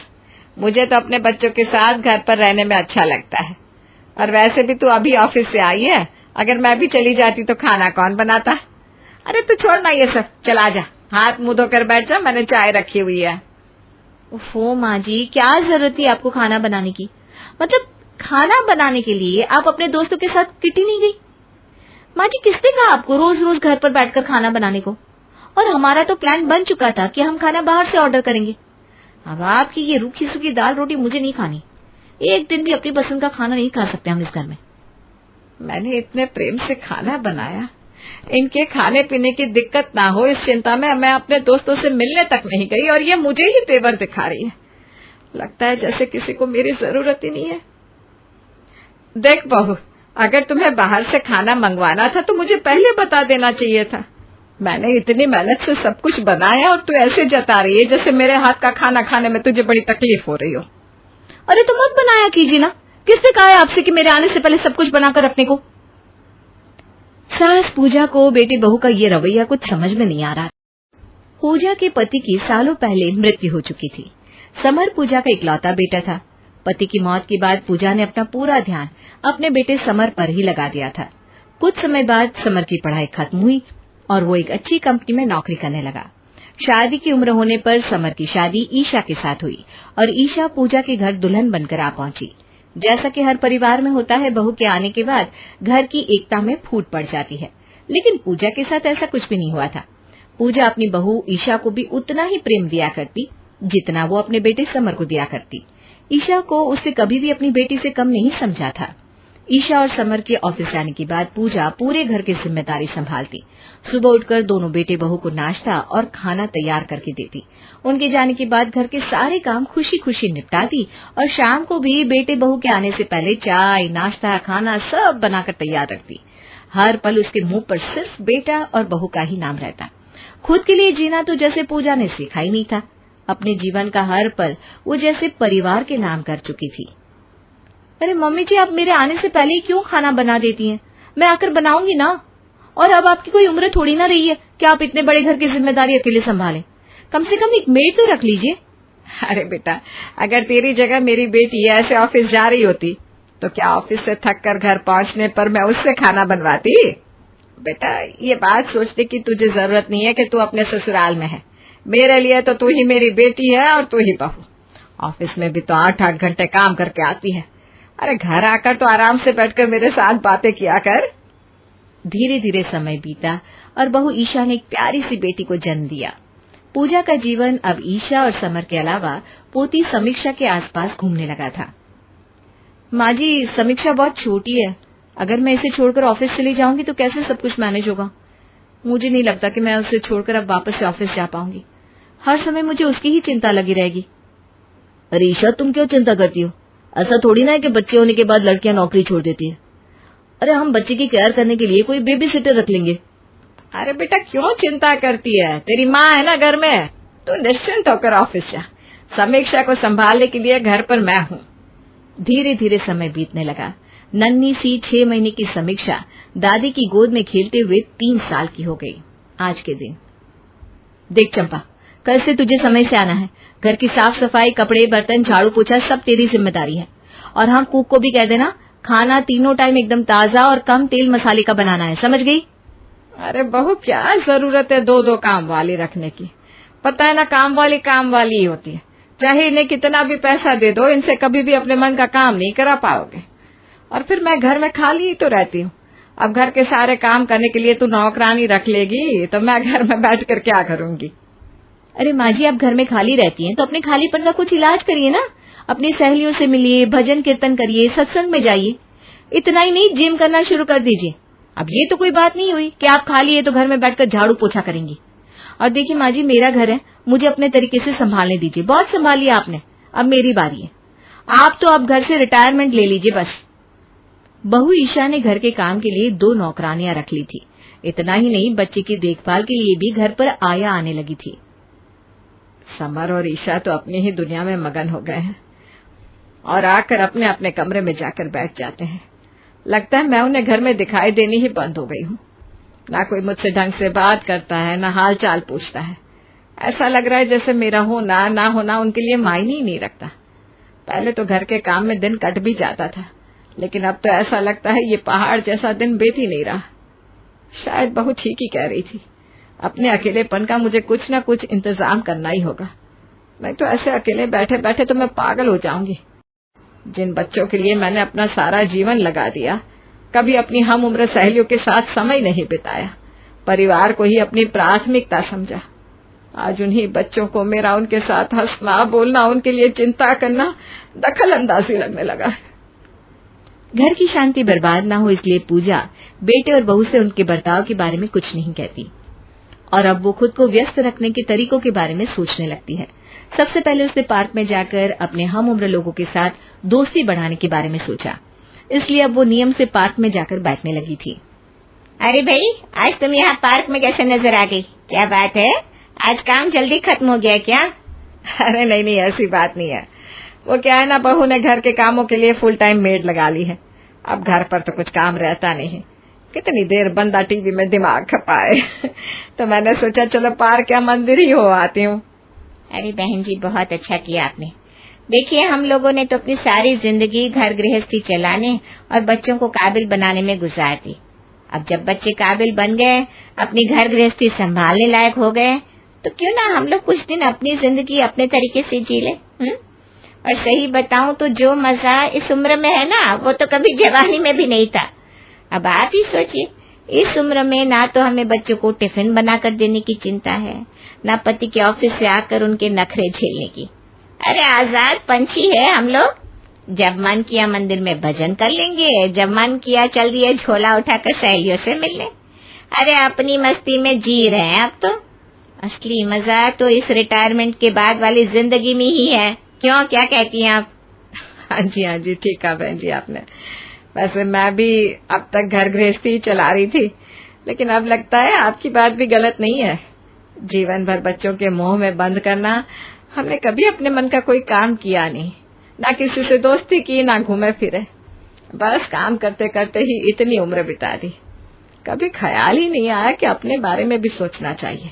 Speaker 2: मुझे तो अपने बच्चों के साथ घर पर रहने में अच्छा लगता है। और वैसे भी तू अभी ऑफिस से आई है, अगर मैं भी चली जाती तो खाना कौन बनाता। अरे तू छोड़ना ये सब, चला जा, हाथ मुंह धोकर बैठ जा, मैंने चाय रखी हुई है।
Speaker 1: ओफो माँ जी, क्या जरूरत थी आपको खाना बनाने की? मतलब खाना बनाने के लिए आप अपने दोस्तों के साथ किटी नहीं गई? माँ जी, किसने कहा आपको रोज रोज घर पर बैठकर खाना बनाने को? और हमारा तो प्लान बन चुका था कि हम खाना बाहर से ऑर्डर करेंगे। अब आपकी ये रूखी सूखी दाल रोटी मुझे नहीं खानी। एक दिन भी अपनी पसंद का खाना नहीं खा सकते हम इस घर में।
Speaker 2: मैंने इतने प्रेम से खाना बनाया, इनके खाने पीने की दिक्कत ना हो इस चिंता में मैं अपने दोस्तों से मिलने तक नहीं गई और ये मुझे ही तेवर दिखा रही है। लगता है जैसे किसी को मेरी जरूरत ही नहीं है। देख बहू, अगर तुम्हें बाहर से खाना मंगवाना था तो मुझे पहले बता देना चाहिए था। मैंने इतनी मेहनत से सब कुछ बनाया और तू ऐसे जता रही है जैसे मेरे हाथ का खाना खाने में तुझे बड़ी तकलीफ हो रही हो।
Speaker 1: अरे तो मत बनाया कीजिए ना, किसने कहा है आपसे कि मेरे आने से पहले सब कुछ बनाकर रखने को? सास पूजा को बेटी बहू का ये रवैया कुछ समझ में नहीं आ रहा। पूजा के पति की सालों पहले मृत्यु हो चुकी थी। समर पूजा का इकलौता बेटा था। पति की मौत के बाद पूजा ने अपना पूरा ध्यान अपने बेटे समर पर ही लगा दिया था। कुछ समय बाद समर की पढ़ाई खत्म हुई और वो एक अच्छी कंपनी में नौकरी करने लगा। शादी की उम्र होने पर समर की शादी ईशा के साथ हुई और ईशा पूजा के घर दुल्हन बनकर आ पहुंची। जैसा कि हर परिवार में होता है, बहू के आने के बाद घर की एकता में फूट पड़ जाती है, लेकिन पूजा के साथ ऐसा कुछ भी नहीं हुआ था। पूजा अपनी बहू ईशा को भी उतना ही प्रेम दिया करती जितना वो अपने बेटे समर को दिया करती। ईशा को उससे कभी भी अपनी बेटी से कम नहीं समझा था। ईशा और समर के ऑफिस जाने के बाद पूजा पूरे घर की जिम्मेदारी संभालती। सुबह उठकर दोनों बेटे बहू को नाश्ता और खाना तैयार करके देती। उनके जाने के बाद घर के सारे काम खुशी खुशी निपटाती और शाम को भी बेटे बहू के आने से पहले चाय, नाश्ता, खाना सब बनाकर तैयार रखती। हर पल उसके मुंह पर सिर्फ बेटा और बहू का ही नाम रहता। खुद के लिए जीना तो जैसे पूजा ने सीखा ही नहीं था। अपने जीवन का हर पल वो जैसे परिवार के नाम कर चुकी थी। अरे मम्मी जी, आप मेरे आने से पहले ही क्यों खाना बना देती हैं? मैं आकर बनाऊंगी ना। और अब आपकी कोई उम्र थोड़ी ना रही है कि आप इतने बड़े घर की जिम्मेदारी अकेले संभालें। कम से कम एक मेड तो रख लीजिए।
Speaker 2: अरे बेटा, अगर तेरी जगह मेरी बेटी ऐसे ऑफिस जा रही होती तो क्या ऑफिस से थक कर घर पहुंचने पर मैं उससे खाना बनवाती? बेटा, ये बात सोचने की तुझे जरूरत नहीं है कि तू अपने ससुराल में है। मेरे लिए तो तू ही मेरी बेटी है और तू ही बहू। ऑफिस में भी तो 8-8 घंटे काम करके आती है। अरे घर आकर तो आराम से बैठकर मेरे साथ बातें किया कर।
Speaker 1: धीरे धीरे समय बीता और बहू ईशा ने एक प्यारी सी बेटी को जन्म दिया। पूजा का जीवन अब ईशा और समर के अलावा पोती समीक्षा के आसपास घूमने लगा था। माँ जी, समीक्षा बहुत छोटी है। अगर मैं इसे छोड़कर ऑफिस चली जाऊंगी तो कैसे सब कुछ मैनेज होगा? मुझे नहीं लगता कि मैं उसे छोड़कर अब वापस से ऑफिस जा पाऊंगी। हर समय मुझे उसकी ही चिंता लगी रहेगी।
Speaker 4: अरे ईशा, तुम क्यों चिंता करती हो? ऐसा थोड़ी ना है कि बच्चे होने के बाद लड़कियां नौकरी छोड़ देती है। अरे हम बच्चे की केयर करने के लिए कोई बेबी सिटर रख लेंगे।
Speaker 2: अरे बेटा, क्यों चिंता करती है? तेरी माँ है ना घर में। तू निश्चिंत होकर ऑफिस जा। समीक्षा को संभालने के लिए घर पर मैं हूँ।
Speaker 1: धीरे धीरे समय बीतने लगा। नन्ही सी 6 महीने की समीक्षा दादी की गोद में खेलते हुए 3 साल की हो गई। आज के दिन देख चंपा, कल से तुझे समय से आना है। घर की साफ सफाई, कपड़े, बर्तन, झाड़ू पोछा सब तेरी जिम्मेदारी है। और हाँ, कुक को भी कह देना खाना तीनों टाइम एकदम ताजा और कम तेल मसाले का बनाना है। समझ गई?
Speaker 2: अरे बहू, क्या जरूरत है 2-2 काम वाली रखने की? पता है ना, काम वाली ही होती है। चाहे इन्हें कितना भी पैसा दे दो, इनसे कभी भी अपने मन का काम नहीं करा पाओगे। और फिर मैं घर में खाली ही तो रहती हूँ। अब घर के सारे काम करने के लिए तू नौकरानी रख लेगी तो मैं घर में बैठकर क्या करूंगी?
Speaker 1: अरे माँ जी, आप घर में खाली रहती हैं तो अपने खालीपन का कुछ इलाज करिए ना। अपनी सहेलियों से मिलिए, भजन कीर्तन करिए, सत्संग में जाइए। इतना ही नहीं, जिम करना शुरू कर दीजिए। अब ये तो कोई बात नहीं हुई कि आप खाली है तो घर में बैठकर झाड़ू पोछा करेंगी। और देखिए माँ जी, मेरा घर है, मुझे अपने तरीके से संभालने दीजिए। बहुत संभाल लिया आपने, अब मेरी बारी है। आप तो अब घर से रिटायरमेंट ले लीजिए बस। बहू ईशा ने घर के काम के लिए 2 नौकरानियां रख ली थी। इतना ही नहीं, बच्चे की देखभाल के लिए भी घर पर आया आने लगी थी।
Speaker 2: समर और ईशा तो अपनी ही दुनिया में मगन हो गए हैं और आकर अपने अपने कमरे में जाकर बैठ जाते हैं। लगता है मैं उन्हें घर में दिखाई देनी ही बंद हो गई हूँ। ना कोई मुझसे ढंग से बात करता है, ना हाल चाल पूछता है। ऐसा लग रहा है जैसे मेरा होना ना होना उनके लिए मायने ही नहीं रखता। पहले तो घर के काम में दिन कट भी जाता था, लेकिन अब तो ऐसा लगता है ये पहाड़ जैसा दिन बीत ही नहीं रहा। शायद बहू ठीक ही कह रही थी। अपने अकेलेपन का मुझे कुछ न कुछ इंतजाम करना ही होगा। मैं तो ऐसे अकेले बैठे बैठे तो मैं पागल हो जाऊंगी। जिन बच्चों के लिए मैंने अपना सारा जीवन लगा दिया, कभी अपनी हम उम्र सहेलियों के साथ समय नहीं बिताया, परिवार को ही अपनी प्राथमिकता समझा। आज उन्हीं बच्चों को मेरा उनके साथ हंसना, बोलना, उनके लिए चिंता करना दखल अंदाजी लगने लगा है।
Speaker 1: घर की शांति बर्बाद ना हो इसलिए पूजा बेटे और बहू से उनके बर्ताव के बारे में कुछ नहीं कहती और अब वो खुद को व्यस्त रखने के तरीकों के बारे में सोचने लगती है। सबसे पहले उसने पार्क में जाकर अपने हम उम्र लोगों के साथ दोस्ती बढ़ाने के बारे में सोचा, इसलिए अब वो नियम से पार्क में जाकर बैठने लगी थी।
Speaker 3: अरे भाई, आज तुम यहाँ पार्क में कैसे नजर आ गई? क्या बात है, आज काम जल्दी खत्म हो गया क्या?
Speaker 2: अरे नहीं, ऐसी बात नहीं है। वो क्या है ना, बहू ने घर के कामों के लिए फुल टाइम मेड लगा ली है। अब घर पर तो कुछ काम रहता नहीं, कितनी देर बंदा टीवी में दिमाग खपाए। तो मैंने सोचा चलो पार्क या मंदिर ही हो आती हूँ।
Speaker 3: अरे बहन जी, बहुत अच्छा किया आपने। देखिए, हम लोगों ने तो अपनी सारी जिंदगी घर गृहस्थी चलाने और बच्चों को काबिल बनाने में गुजार दी। अब जब बच्चे काबिल बन गए, अपनी घर गृहस्थी संभालने लायक हो गए, तो क्यों ना हम लोग कुछ दिन अपनी जिंदगी अपने तरीके से जी ले। और सही बताऊं तो जो मजा इस उम्र में है ना, वो तो कभी जवानी में भी नहीं था। अब आप ही सोचिए, इस उम्र में ना तो हमें बच्चों को टिफिन बनाकर देने की चिंता है, ना पति के ऑफिस से आकर उनके नखरे झेलने की। अरे आजाद पंछी है हम लोग, जब मन किया मंदिर में भजन कर लेंगे, जब मन किया चल दिए झोला उठाकर सहेलियों से मिलने। अरे अपनी मस्ती में जी रहे हैं अब तो। असली मजा तो इस रिटायरमेंट के बाद वाली जिंदगी में ही है। क्यों, क्या कहती हैं आप?
Speaker 2: हाँ जी, ठीक कहा बहन जी आपने। वैसे मैं भी अब तक घर गृहस्थी ही चला रही थी, लेकिन अब लगता है आपकी बात भी गलत नहीं है। जीवन भर बच्चों के मोह में बंद करना, हमने कभी अपने मन का कोई काम किया नहीं, ना किसी से दोस्ती की, ना घूमे फिरे, बस काम करते करते ही इतनी उम्र बिता दी। कभी ख्याल ही नहीं आया कि अपने बारे में भी सोचना चाहिए।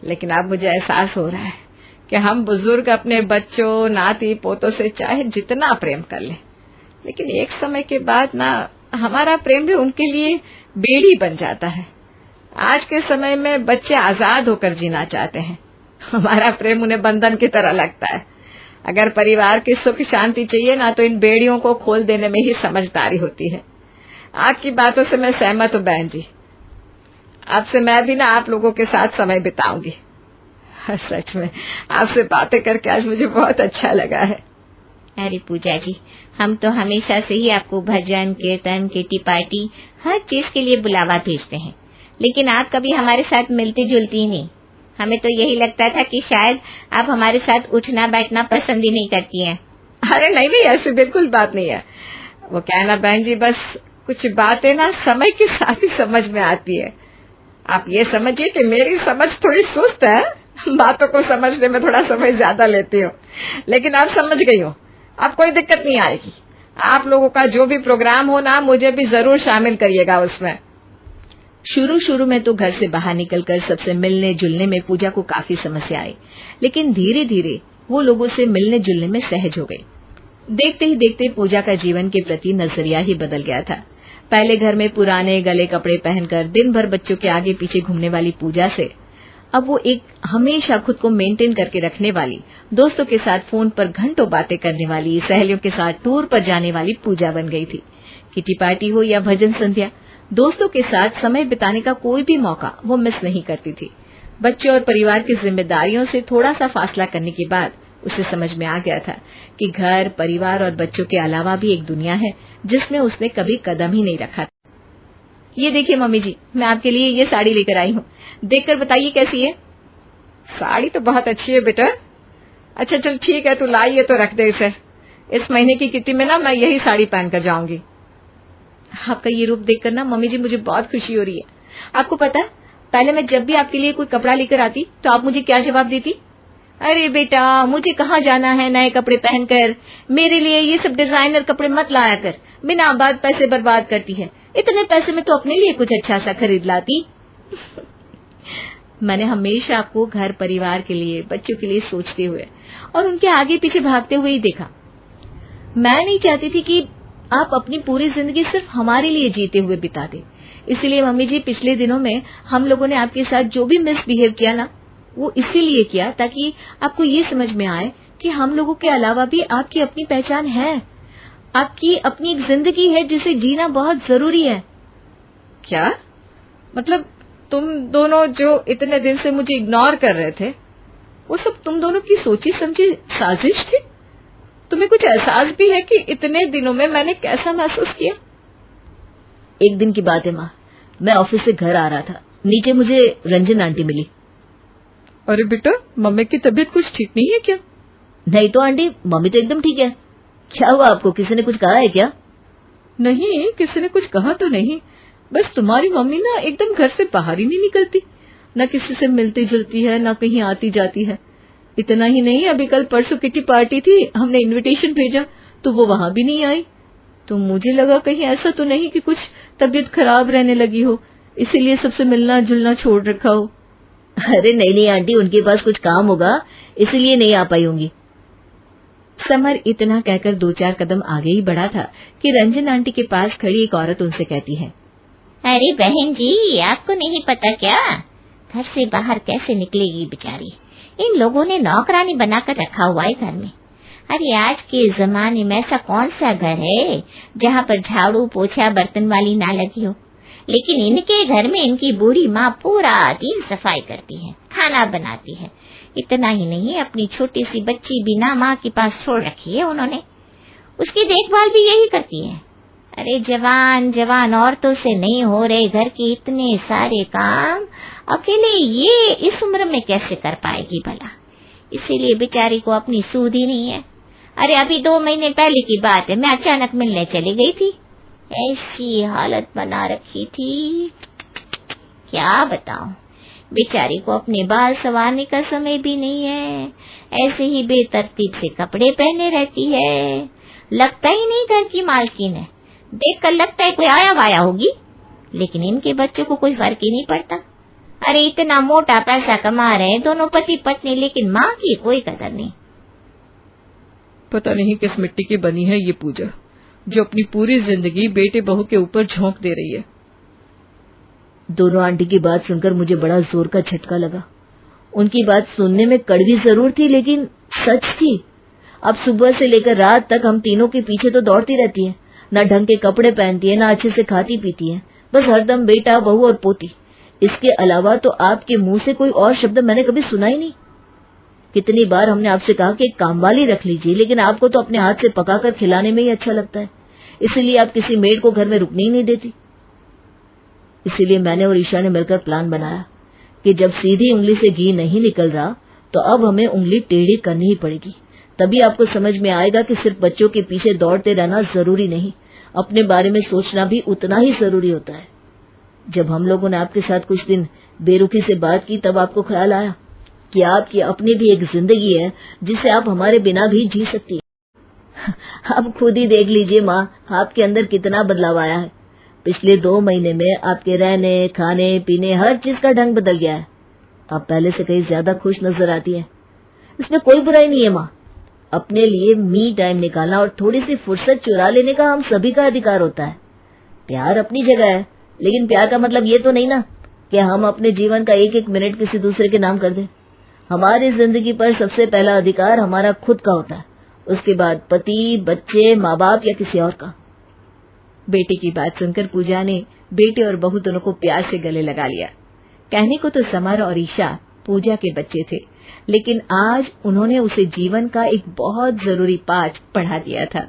Speaker 2: लेकिन अब मुझे एहसास हो रहा है कि हम बुजुर्ग अपने बच्चों, नाती पोतों से चाहे जितना प्रेम कर लें, लेकिन एक समय के बाद ना हमारा प्रेम भी उनके लिए बेड़ी बन जाता है। आज के समय में बच्चे आजाद होकर जीना चाहते हैं, हमारा प्रेम उन्हें बंधन की तरह लगता है। अगर परिवार की सुख शांति चाहिए ना, तो इन बेड़ियों को खोल देने में ही समझदारी होती है। आपकी बातों से मैं सहमत हूँ बहन जी। अब से मैं भी ना आप लोगों के साथ समय बिताऊंगी। सच में आपसे बातें करके आज मुझे बहुत अच्छा लगा है।
Speaker 3: अरे पूजा जी, हम तो हमेशा से ही आपको भजन, कीर्तन, किटी पार्टी हर चीज के लिए बुलावा भेजते हैं, लेकिन आप कभी हमारे साथ मिलती जुलती ही नहीं। हमें तो यही लगता था कि शायद आप हमारे साथ उठना बैठना पसंद ही नहीं करती हैं।
Speaker 2: अरे नहीं, ऐसी बिल्कुल बात नहीं है। वो क्या है ना बहन जी, बस कुछ बातें ना समय के साथ ही समझ में आती है। आप ये समझिए कि मेरी समझ थोड़ी सुस्त है, बातों को समझने में थोड़ा समय ज्यादा लेती हूँ, लेकिन आप समझ गई हो, अब कोई दिक्कत नहीं आएगी। आप लोगों का जो भी प्रोग्राम हो ना, मुझे भी जरूर शामिल करिएगा उसमें।
Speaker 1: शुरू में तो घर से बाहर निकलकर सबसे मिलने जुलने में पूजा को काफी समस्या आई, लेकिन धीरे धीरे वो लोगों से मिलने जुलने में सहज हो गई। देखते ही देखते पूजा का जीवन के प्रति नजरिया ही बदल गया था। पहले घर में पुराने गले कपड़े पहनकर दिन भर बच्चों के आगे पीछे घूमने वाली पूजा से अब वो एक हमेशा खुद को मेंटेन करके रखने वाली, दोस्तों के साथ फोन पर घंटों बातें करने वाली, सहेलियों के साथ टूर पर जाने वाली पूजा बन गई थी। किटी पार्टी हो या भजन संध्या, दोस्तों के साथ समय बिताने का कोई भी मौका वो मिस नहीं करती थी। बच्चों और परिवार की जिम्मेदारियों से थोड़ा सा फासला करने के बाद उसे समझ में आ गया था कि घर, परिवार और बच्चों के अलावा भी एक दुनिया है जिसमें उसने कभी कदम ही नहीं रखा। ये देखिए मम्मी जी, मैं आपके लिए ये साड़ी लेकर आई हूँ, देखकर बताइए कैसी है।
Speaker 2: साड़ी तो बहुत अच्छी है बेटा। अच्छा चल ठीक है, तू लाई है तो रख दे इसे। इस महीने की किटी में ना मैं यही साड़ी पहनकर जाऊंगी।
Speaker 1: आपका ये रूप देखकर ना मम्मी जी मुझे बहुत खुशी हो रही है। आपको पता है, पहले मैं जब भी आपके लिए कोई कपड़ा लेकर आती तो आप मुझे क्या जवाब देती? अरे बेटा, मुझे कहाँ जाना है नए कपड़े पहनकर, मेरे लिए ये सब डिजाइनर कपड़े मत लाया कर, बिना बात पैसे बर्बाद करती है, इतने पैसे में तो अपने लिए कुछ अच्छा सा खरीद लाती। मैंने हमेशा आपको घर परिवार के लिए, बच्चों के लिए सोचते हुए और उनके आगे पीछे भागते हुए ही देखा। मैं नहीं चाहती थी कि आप अपनी पूरी जिंदगी सिर्फ हमारे लिए जीते हुए बिता दे। इसलिए मम्मी जी, पिछले दिनों में हम लोगों ने आपके साथ जो भी मिसबिहेव किया ना, वो इसीलिए किया ताकि आपको ये समझ में आए कि हम लोगों के अलावा भी आपकी अपनी पहचान है, आपकी अपनी एक जिंदगी है जिसे जीना बहुत जरूरी है।
Speaker 2: क्या मतलब तुम दोनों जो इतने दिन से मुझे इग्नोर कर रहे थे, वो सब तुम दोनों की सोची समझी साजिश थी? तुम्हें कुछ एहसास भी है कि इतने दिनों में मैंने कैसा महसूस किया?
Speaker 4: एक दिन की बात है माँ, मैं ऑफिस से घर आ रहा था, नीचे मुझे रंजन आंटी मिली।
Speaker 2: अरे बेटा, मम्मी की तबीयत कुछ ठीक नहीं है क्या?
Speaker 4: नहीं तो आंटी, मम्मी तो एकदम ठीक है। क्या हुआ आपको, किसी ने कुछ कहा है क्या?
Speaker 2: नहीं, किसी ने कुछ कहा तो नहीं, बस तुम्हारी मम्मी ना एकदम घर से बाहर ही नहीं निकलती, न किसी से मिलती जुलती है, न कहीं आती जाती है। इतना ही नहीं, अभी कल परसों किटी पार्टी थी, हमने इनविटेशन भेजा तो वो वहां भी नहीं आई। तो मुझे लगा कहीं ऐसा तो नहीं कि कुछ तबीयत खराब रहने लगी हो, इसीलिए सबसे मिलना जुलना छोड़ रखा हो।
Speaker 4: अरे नहीं आंटी, उनके पास कुछ काम होगा इसलिए नहीं आ पाई होंगी।
Speaker 1: समर इतना कहकर 2-4 कदम आगे ही बढ़ा था कि रंजन आंटी के पास खड़ी एक औरत उनसे कहती है,
Speaker 3: अरे बहन जी, आपको नहीं पता क्या, घर से बाहर कैसे निकलेगी बेचारी, इन लोगों ने नौकरानी बनाकर रखा हुआ है घर में। अरे आज के जमाने में ऐसा कौन सा घर है जहाँ पर झाड़ू पोछा बर्तन वाली ना लगी हो। लेकिन इनके घर में इनकी बूढ़ी माँ पूरा दिन सफाई करती है, खाना बनाती है। इतना ही नहीं, अपनी छोटी सी बच्ची बिना माँ के पास छोड़ रखी है उन्होंने, उसकी देखभाल भी यही करती है। अरे जवान जवान औरतों से नहीं हो रहे घर के इतने सारे काम, अकेले ये इस उम्र में कैसे कर पाएगी भला। इसीलिए बेचारी को अपनी सूध ही नहीं है। अरे अभी 2 महीने पहले की बात है, मैं अचानक मिलने चली गई थी, ऐसी हालत बना रखी थी, क्या बताऊं। बेचारी को अपने बाल संवारने का समय भी नहीं है, ऐसे ही बेतरतीब से कपड़े पहने रहती है, लगता ही नहीं घर की मालकिन है। देखकर लगता है कोई आया वाया होगी, लेकिन इनके बच्चों को कोई फर्क ही नहीं पड़ता। अरे इतना मोटा पैसा कमा रहे हैं दोनों पति पत्नी, लेकिन माँ की कोई कदर नहीं।
Speaker 2: पता नहीं किस मिट्टी की बनी है ये पूजा, जो अपनी पूरी जिंदगी बेटे बहू के ऊपर झोंक दे रही है।
Speaker 4: दोनों आंटी की बात सुनकर मुझे बड़ा जोर का झटका लगा। उनकी बात सुनने में कड़वी जरूर थी, लेकिन सच थी। अब सुबह से लेकर रात तक हम तीनों के पीछे तो दौड़ती रहती है, ना ढंग के कपड़े पहनती है, ना अच्छे से खाती पीती है, बस हरदम बेटा बहू और पोती। इसके अलावा तो आपके मुंह से कोई और शब्द मैंने कभी सुना ही नहीं। कितनी बार हमने आपसे कहा कि एक कामवाली रख लीजिए, लेकिन आपको तो अपने हाथ से पकाकर खिलाने में ही अच्छा लगता है, इसीलिए आप किसी मेड को घर में रुकने ही नहीं देती। इसीलिए मैंने और ईशा ने मिलकर प्लान बनाया कि जब सीधी उंगली से घी नहीं निकल रहा तो अब हमें उंगली टेढ़ी करनी ही पड़ेगी। तभी आपको समझ में आएगा कि सिर्फ बच्चों के पीछे दौड़ते रहना जरूरी नहीं, अपने बारे में सोचना भी उतना ही जरूरी होता है। जब हम लोगों ने आपके साथ कुछ दिन बेरुखी से बात की, तब आपको ख्याल आया कि आपकी अपनी भी एक जिंदगी है जिसे आप हमारे बिना भी जी सकती है। आप खुद ही देख लीजिए माँ, आपके अंदर कितना बदलाव आया है। पिछले 2 महीने में आपके रहने खाने पीने हर चीज का ढंग बदल गया है। आप पहले से कहीं ज्यादा खुश नजर आती है। इसमें कोई बुराई नहीं है माँ, अपने लिए मी टाइम निकालना और थोड़ी सी फुर्सत चुरा लेने का हम सभी का अधिकार होता है। प्यार अपनी जगह है, लेकिन प्यार का मतलब ये तो नहीं ना कि हम अपने जीवन का एक एक मिनट किसी दूसरे के नाम कर दें। हमारी जिंदगी पर सबसे पहला अधिकार हमारा खुद का होता है, उसके बाद पति, बच्चे, माँ बाप या किसी और का।
Speaker 1: बेटे की बात सुनकर पूजा ने बेटे और बहू दोनों को प्यार से गले लगा लिया। कहने को तो समर और ईशा पूजा के बच्चे थे, लेकिन आज उन्होंने उसे जीवन का एक बहुत जरूरी पाठ पढ़ा दिया था।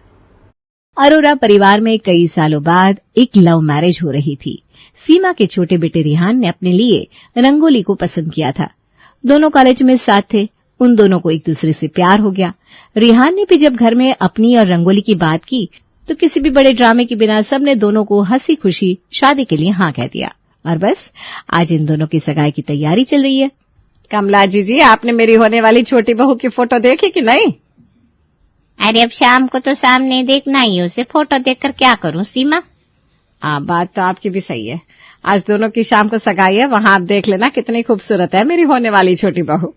Speaker 5: अरोरा परिवार में कई सालों बाद एक लव मैरिज हो रही थी। सीमा के छोटे बेटे रिहान ने अपने लिए रंगोली को पसंद किया था। दोनों कॉलेज में साथ थे, उन दोनों को एक दूसरे से प्यार हो गया। रिहान ने भी जब घर में अपनी और रंगोली की बात की तो किसी भी बड़े ड्रामे के बिना सबने दोनों को हंसी खुशी शादी के लिए हाँ कह दिया। और बस आज इन दोनों की सगाई की तैयारी चल रही है।
Speaker 2: कमला जी, आपने मेरी होने वाली छोटी बहू की फोटो देखी कि नहीं?
Speaker 3: अरे अब शाम को तो सामने देखना ही है, उसे फोटो देखकर क्या करूं सीमा।
Speaker 2: हाँ, बात तो आपकी भी सही है। आज दोनों की शाम को सगाई है, वहां आप देख लेना कितनी खूबसूरत है मेरी होने वाली छोटी बहू।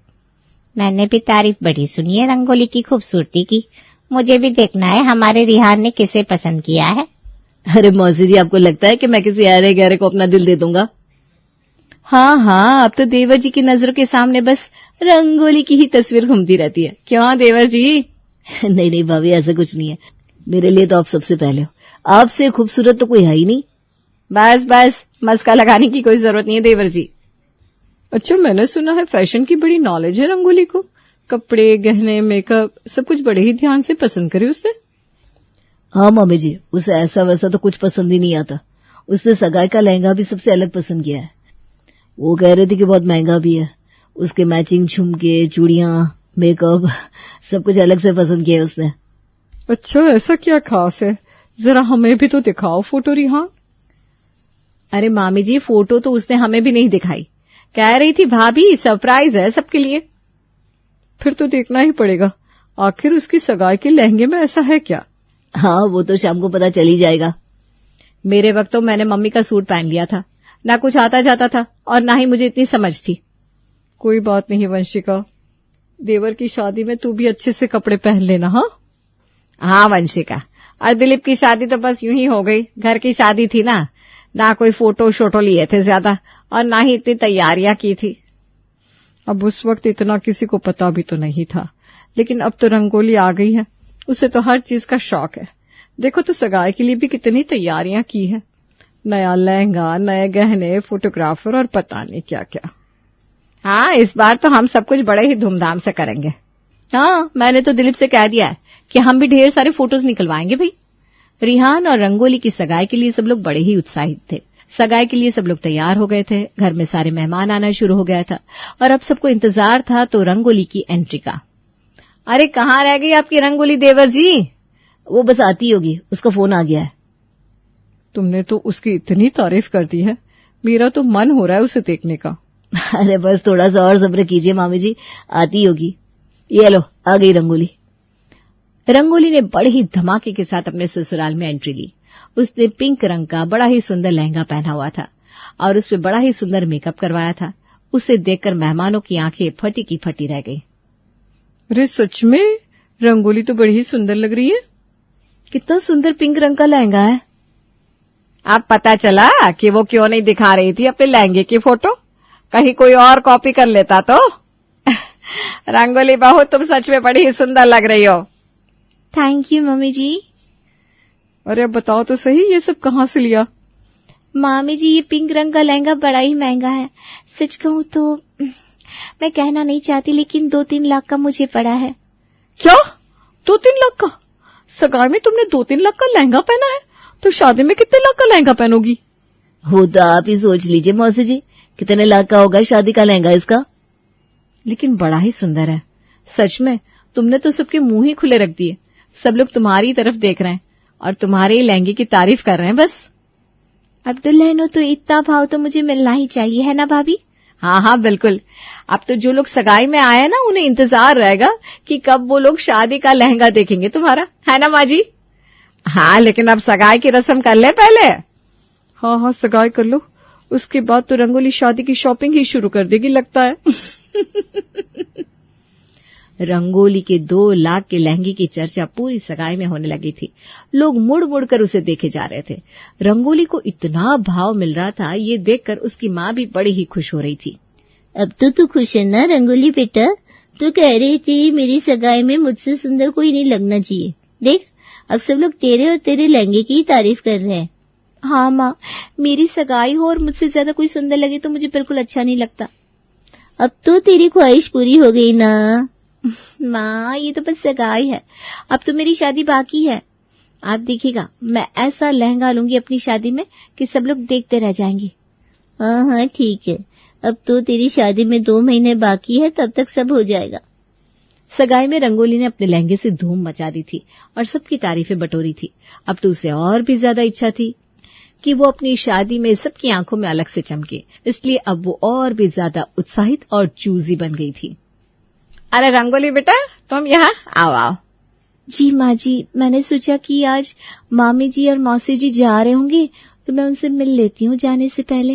Speaker 3: मैंने भी तारीफ बड़ी सुनी है रंगोली की खूबसूरती की, मुझे भी देखना है हमारे रिहान ने किसे पसंद किया है।
Speaker 4: अरे मौसी जी, आपको लगता है कि मैं किसी अरे गहरे को अपना दिल दे दूंगा?
Speaker 5: हाँ, अब तो देवर जी की नजरों के सामने बस रंगोली की ही तस्वीर घूमती रहती है। क्यों देवर जी?
Speaker 4: नहीं नहीं भाभी, ऐसा कुछ नहीं है। मेरे लिए तो आप सबसे पहले हो, आपसे खूबसूरत तो कोई है ही नहीं।
Speaker 2: बस बस, मस्का लगाने की कोई जरूरत नहीं है देवर जी। अच्छा, मैंने सुना है फैशन की बड़ी नॉलेज है रंगोली को, कपड़े गहने मेकअप सब कुछ बड़े ही ध्यान से पसंद करे उसने।
Speaker 4: हाँ मम्मी जी, उसे ऐसा वैसा तो कुछ पसंद ही नहीं आता। उसने सगाई का लहंगा भी सबसे अलग पसंद किया है। वो कह रही थी कि बहुत महंगा भी है, उसके मैचिंग झुमके, चूड़ियां, मेकअप सब कुछ अलग से पसंद किया है उसने।
Speaker 2: अच्छा, ऐसा क्या खास है? जरा हमें भी तो दिखाओ फोटो रिहान।
Speaker 5: अरे मामी जी, फोटो तो उसने हमें भी नहीं दिखाई, कह रही थी भाभी सरप्राइज है सबके लिए।
Speaker 2: फिर तो देखना ही पड़ेगा, आखिर उसकी सगाई के लहंगे में ऐसा है क्या?
Speaker 4: हाँ, वो तो शाम को पता चल ही जाएगा।
Speaker 5: मेरे वक्त तो मैंने मम्मी का सूट पहन लिया था, ना कुछ आता जाता था और ना ही मुझे इतनी समझ थी।
Speaker 2: कोई बात नहीं वंशिका, देवर की शादी में तू भी अच्छे से कपड़े पहन लेना।
Speaker 5: हाँ वंशिका, और दिलीप की शादी तो बस यूं ही हो गई, घर की शादी थी ना कोई फोटो शोटो लिए थे ज्यादा और ना ही इतनी तैयारियां की थी।
Speaker 2: अब उस वक्त इतना किसी को पता भी तो नहीं था, लेकिन अब तो रंगोली आ गई है, उसे तो हर चीज का शौक है। देखो तो सगाई के लिए भी कितनी तैयारियां की है। नया लहंगा, नए गहने, फोटोग्राफर और पता नहीं क्या क्या। हाँ, इस बार तो हम सब कुछ बड़े ही धूमधाम से करेंगे। हाँ, मैंने तो दिलीप से कह दिया है कि हम भी ढेर सारे फोटोज निकलवाएंगे भाई। रिहान और रंगोली की सगाई के लिए सब लोग बड़े ही उत्साहित थे। सगाई के लिए सब लोग तैयार हो गए थे, घर में सारे मेहमान आना शुरू हो गया था और अब सबको इंतजार था तो रंगोली की एंट्री का। अरे कहाँ रह गई आपकी रंगोली देवर जी?
Speaker 4: वो बस आती होगी, उसका फोन आ गया है।
Speaker 2: तुमने तो उसकी इतनी तारीफ कर दी है, मेरा तो मन हो रहा है उसे देखने का।
Speaker 4: अरे बस थोड़ा सा और सब्र कीजिए मामी जी, आती होगी। ये लो, आ गई रंगोली।
Speaker 5: रंगोली ने बड़े ही धमाके के साथ अपने ससुराल में एंट्री ली। उसने पिंक रंग का बड़ा ही सुंदर लहंगा पहना हुआ था और उस पे बड़ा ही सुंदर मेकअप करवाया था। उसे देखकर मेहमानों की आंखें फटी की फटी रह गई।
Speaker 2: अरे सच में रंगोली तो बड़ी ही सुंदर लग रही है।
Speaker 5: कितना सुंदर पिंक रंग का लहंगा है।
Speaker 2: अब पता चला कि वो क्यों नहीं दिखा रही थी अपने लहंगे की फोटो, कहीं कोई और कॉपी कर लेता तो। रंगोली बहू, तुम सच में बड़ी ही सुंदर लग रही हो।
Speaker 3: थैंक यू मम्मी जी।
Speaker 2: अरे अब बताओ तो सही, ये सब कहाँ से लिया?
Speaker 3: मामी जी, ये पिंक रंग का लहंगा बड़ा ही महंगा है। सच कहूँ तो मैं कहना नहीं चाहती, लेकिन 2-3 लाख का मुझे पड़ा है।
Speaker 2: क्या? 2-3 लाख का? सगाई में तुमने 2-3 लाख का लहंगा पहना है, तो शादी में कितने लाख का लहंगा पहनोगी?
Speaker 4: हो तो आप ही सोच लीजिए मौसी जी, कितने लाख का होगा शादी का लहंगा इसका।
Speaker 5: लेकिन बड़ा ही सुंदर है। सच में तुमने तो सबके मुंह ही खुले रख दिए। सब लोग तुम्हारी तरफ देख रहे हैं और तुम्हारे लहंगे की तारीफ कर रहे हैं बस।
Speaker 3: अब दुल्हनों तो इतना भाव तो मुझे मिलना ही चाहिए, है ना भाभी?
Speaker 5: हाँ हाँ बिल्कुल। अब तो जो लोग सगाई में आए ना, उन्हें इंतजार रहेगा कि कब वो लोग शादी का लहंगा देखेंगे तुम्हारा, है ना माँ जी?
Speaker 2: हाँ, लेकिन अब सगाई की रस्म कर ले पहले। हाँ हाँ, सगाई कर लो, उसके बाद तो रंगोली शादी की शॉपिंग ही शुरू कर देगी लगता है।
Speaker 5: रंगोली के 2 लाख के लहंगे की चर्चा पूरी सगाई में होने लगी थी। लोग मुड़ मुड़ कर उसे देखे जा रहे थे। रंगोली को इतना भाव मिल रहा था, ये देखकर उसकी माँ भी बड़ी ही खुश हो रही थी।
Speaker 3: अब तो तू खुश है ना रंगोली बेटा? तू कह रही थी मेरी सगाई में मुझसे सुंदर कोई नहीं लगना चाहिए। देख, अब सब लोग तेरे और तेरे लहंगे की ही तारीफ कर रहे हैं। हाँ माँ, मेरी सगाई हो और मुझसे ज्यादा कोई सुंदर लगे तो मुझे बिल्कुल अच्छा नहीं लगता। अब तो तेरी ख्वाहिश पूरी हो गई ना? माँ, ये तो बस सगाई है, अब तो मेरी शादी बाकी है। आप देखिएगा, मैं ऐसा लहंगा लूंगी अपनी शादी में कि सब लोग देखते रह जाएंगे। हाँ हाँ ठीक है, अब तो तेरी शादी में 2 महीने बाकी है, तब तक सब हो जाएगा।
Speaker 5: सगाई में रंगोली ने अपने लहंगे से धूम मचा दी थी और सबकी तारीफें बटोरी थी। अब तो उसे और भी ज्यादा इच्छा थी कि वो अपनी शादी में सबकी आंखों में अलग से चमके, इसलिए अब वो और भी ज्यादा उत्साहित और चूजी बन गई थी।
Speaker 2: अरे रंगोली बेटा, तुम यहाँ आओ आओ।
Speaker 3: जी माँ जी, मैंने सोचा कि आज मामी जी और मौसी जी जा रहे होंगे तो मैं उनसे मिल लेती हूँ जाने से पहले।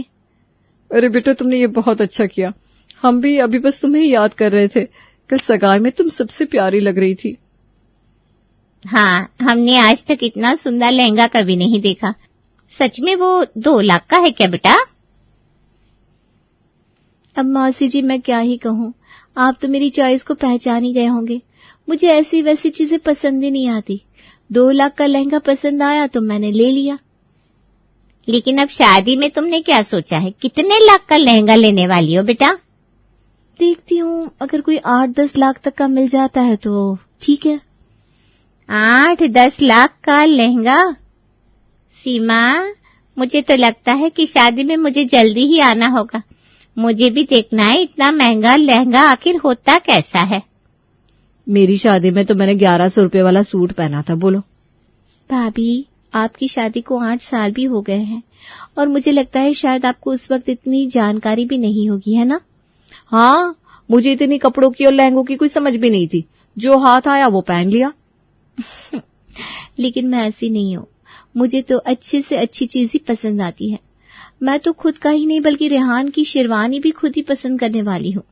Speaker 2: अरे बेटा, तुमने ये बहुत अच्छा किया। हम भी अभी बस तुम्हें याद कर रहे थे। कल सगाई में तुम सबसे प्यारी लग रही थी।
Speaker 3: हाँ, हमने आज तक इतना सुंदर लहंगा कभी नहीं देखा। सच में वो 2 लाख का है क्या बेटा? अब मौसी जी मैं क्या ही कहूँ, आप तो मेरी चॉइस को पहचान ही गए होंगे। मुझे ऐसी वैसी चीजें पसंद ही नहीं आती। 2 लाख का लहंगा पसंद आया तो मैंने ले लिया। लेकिन अब शादी में तुमने क्या सोचा है? कितने लाख का लहंगा लेने वाली हो बेटा? देखती हूँ, अगर कोई 8-10 लाख तक का मिल जाता है तो ठीक है। 8-10 लाख का लहंगा? सीमा, मुझे तो लगता है कि शादी में मुझे जल्दी ही आना होगा। मुझे भी देखना है इतना महंगा लहंगा आखिर होता कैसा है।
Speaker 5: मेरी शादी में तो मैंने 1100 रुपए वाला सूट पहना था। बोलो
Speaker 3: भाभी, आपकी शादी को 8 साल भी हो गए हैं और मुझे लगता है शायद आपको उस वक्त इतनी जानकारी भी नहीं होगी, है ना?
Speaker 5: हाँ, मुझे इतनी कपड़ों की और लहंगों की कोई समझ भी नहीं थी। जो हाथ आया वो पहन लिया।
Speaker 3: लेकिन मैं ऐसी नहीं हूँ। मुझे तो अच्छे से अच्छी चीज ही पसंद आती है। मैं तो खुद का ही नहीं बल्कि रेहान की शेरवानी भी खुद ही पसंद करने वाली हूँ।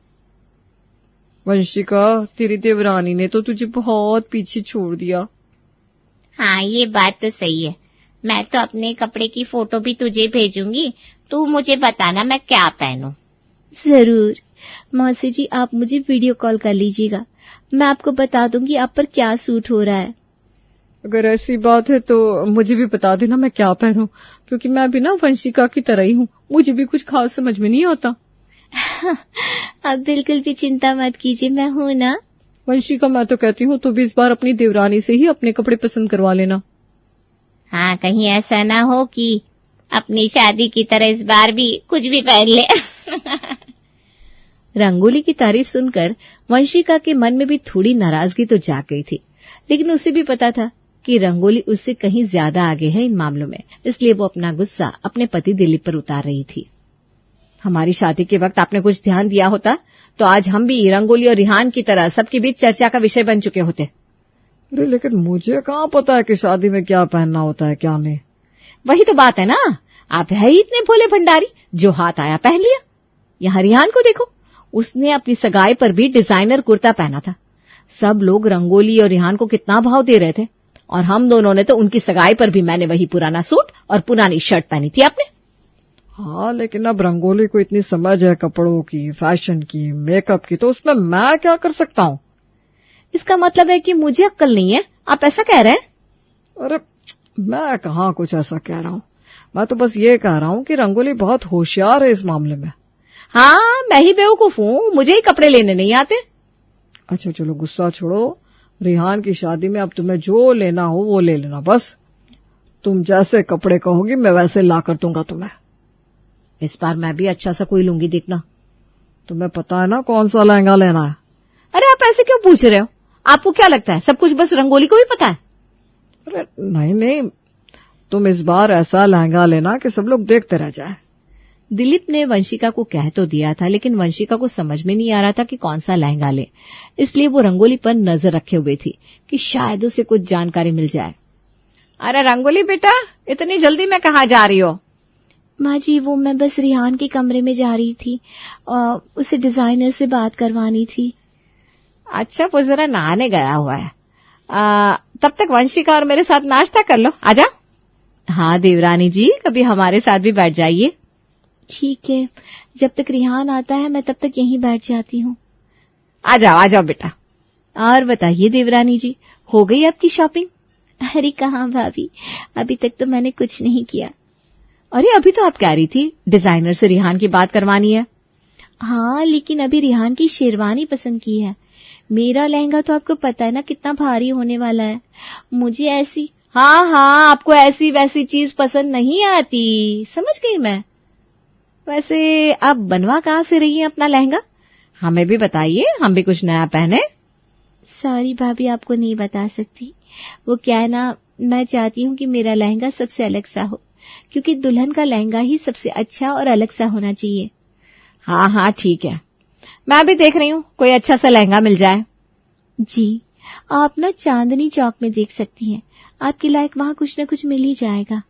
Speaker 2: वंशिका, तेरी देवरानी ने तो तुझे बहुत पीछे छोड़ दिया।
Speaker 3: हाँ, ये बात तो सही है। मैं तो अपने कपड़े की फोटो भी तुझे भेजूंगी, तू मुझे बताना मैं क्या पहनूं। जरूर मौसी जी, आप मुझे वीडियो कॉल कर लीजिएगा, मैं आपको बता दूंगी आप पर क्या सूट हो रहा है।
Speaker 2: अगर ऐसी बात है तो मुझे भी बता देना मैं क्या पहनूं, क्योंकि मैं भी ना वंशिका की तरह ही हूँ, मुझे भी कुछ खास समझ में नहीं आता।
Speaker 3: आप बिल्कुल भी चिंता मत कीजिए, मैं हूं ना।
Speaker 2: वंशिका मैं तो कहती हूँ तू भी इस बार अपनी देवरानी से ही अपने कपड़े पसंद करवा लेना।
Speaker 3: हाँ, कहीं ऐसा ना हो कि अपनी शादी की तरह इस बार भी कुछ भी पहन ले।
Speaker 5: रंगोली की तारीफ सुनकर वंशिका के मन में भी थोड़ी नाराजगी तो जाग गई थी, लेकिन उसे भी पता था कि रंगोली उससे कहीं ज्यादा आगे है इन मामलों में, इसलिए वो अपना गुस्सा अपने पति दिलीप पर उतार रही थी। हमारी शादी के वक्त आपने कुछ ध्यान दिया होता तो आज हम भी रंगोली और रिहान की तरह सबके बीच चर्चा का विषय बन चुके होते।
Speaker 2: अरे लेकिन मुझे कहाँ पता है कि शादी में क्या पहनना होता है क्या नहीं।
Speaker 5: वही तो बात है ना, आप है ही इतने भोले भंडारी, जो हाथ आया पहन लिया। यहाँ रिहान को देखो, उसने अपनी सगाई पर भी डिजाइनर कुर्ता पहना था। सब लोग रंगोली और रिहान को कितना भाव दे रहे थे, और हम दोनों ने तो उनकी सगाई पर भी मैंने वही पुराना सूट और पुरानी शर्ट पहनी थी आपने।
Speaker 2: हाँ, लेकिन अब रंगोली को इतनी समझ है कपड़ों की, फैशन की, मेकअप की, तो उसमें मैं क्या कर सकता हूँ।
Speaker 5: इसका मतलब है कि मुझे अक्ल नहीं है, आप ऐसा कह रहे हैं?
Speaker 2: अरे मैं कहाँ कुछ ऐसा कह रहा हूँ, मैं तो बस ये कह रहा हूँ कि रंगोली बहुत होशियार है इस मामले में।
Speaker 5: हाँ, मैं ही बेवकूफ हूँ, मुझे ही कपड़े लेने नहीं आते।
Speaker 2: अच्छा चलो गुस्सा छोड़ो, रिहान की शादी में अब तुम्हें जो लेना हो वो ले लेना, बस तुम जैसे कपड़े कहोगी मैं वैसे ला कर दूंगा तुम्हें।
Speaker 5: इस बार मैं भी अच्छा सा कोई लूंगी, देखना।
Speaker 2: तुम्हें पता है ना कौन सा लहंगा लेना है।
Speaker 5: अरे आप ऐसे क्यों पूछ रहे हो, आपको क्या लगता है सब कुछ बस रंगोली को ही पता है?
Speaker 2: अरे नहीं, तुम इस बार ऐसा लहंगा लेना कि सब लोग देखते रह जाए।
Speaker 5: दिलीप ने वंशिका को कह तो दिया था, लेकिन वंशिका को समझ में नहीं आ रहा था कि कौन सा लहंगा ले, इसलिए वो रंगोली पर नजर रखे हुए थी कि शायद उसे कुछ जानकारी मिल जाए।
Speaker 2: अरे रंगोली बेटा, इतनी जल्दी में कहाँ जा रही हो?
Speaker 3: माँ जी, वो मैं बस रिहान के कमरे में जा रही थी, उसे डिजाइनर से बात करवानी थी।
Speaker 5: अच्छा, वो जरा नहाने गया हुआ है, तब तक वंशिका और मेरे साथ नाश्ता कर लो, आजा। हाँ देवरानी जी, कभी हमारे साथ भी बैठ जाइए।
Speaker 3: ठीक है, जब तक रिहान आता है मैं तब तक यहीं बैठ जाती हूँ।
Speaker 5: आ जाओ बेटा। और बताइए देवरानी जी, हो गई आपकी शॉपिंग?
Speaker 3: अरे कहाँ भाभी, अभी तक तो मैंने कुछ नहीं किया।
Speaker 5: अरे अभी तो आप कह रही थी डिजाइनर से रिहान की बात करवानी है।
Speaker 3: हाँ, लेकिन अभी रिहान की शेरवानी पसंद की है। मेरा लहंगा तो आपको पता है ना कितना भारी होने वाला है। मुझे ऐसी
Speaker 5: हाँ, आपको ऐसी वैसी चीज पसंद नहीं आती, समझ गई मैं। वैसे आप बनवा कहाँ से रही हैं अपना लहंगा? हमें भी बताइए, हम भी कुछ नया पहने।
Speaker 3: सॉरी भाभी, आपको नहीं बता सकती। वो क्या है ना, मैं चाहती हूँ कि मेरा लहंगा सबसे अलग सा हो, क्योंकि दुल्हन का लहंगा ही सबसे अच्छा और अलग सा होना चाहिए।
Speaker 5: हाँ ठीक है, मैं भी देख रही हूँ कोई अच्छा सा लहंगा मिल जाए।
Speaker 3: जी, आप ना चांदनी चौक में देख सकती हैं, आपके लायक वहाँ कुछ न कुछ मिल ही जाएगा।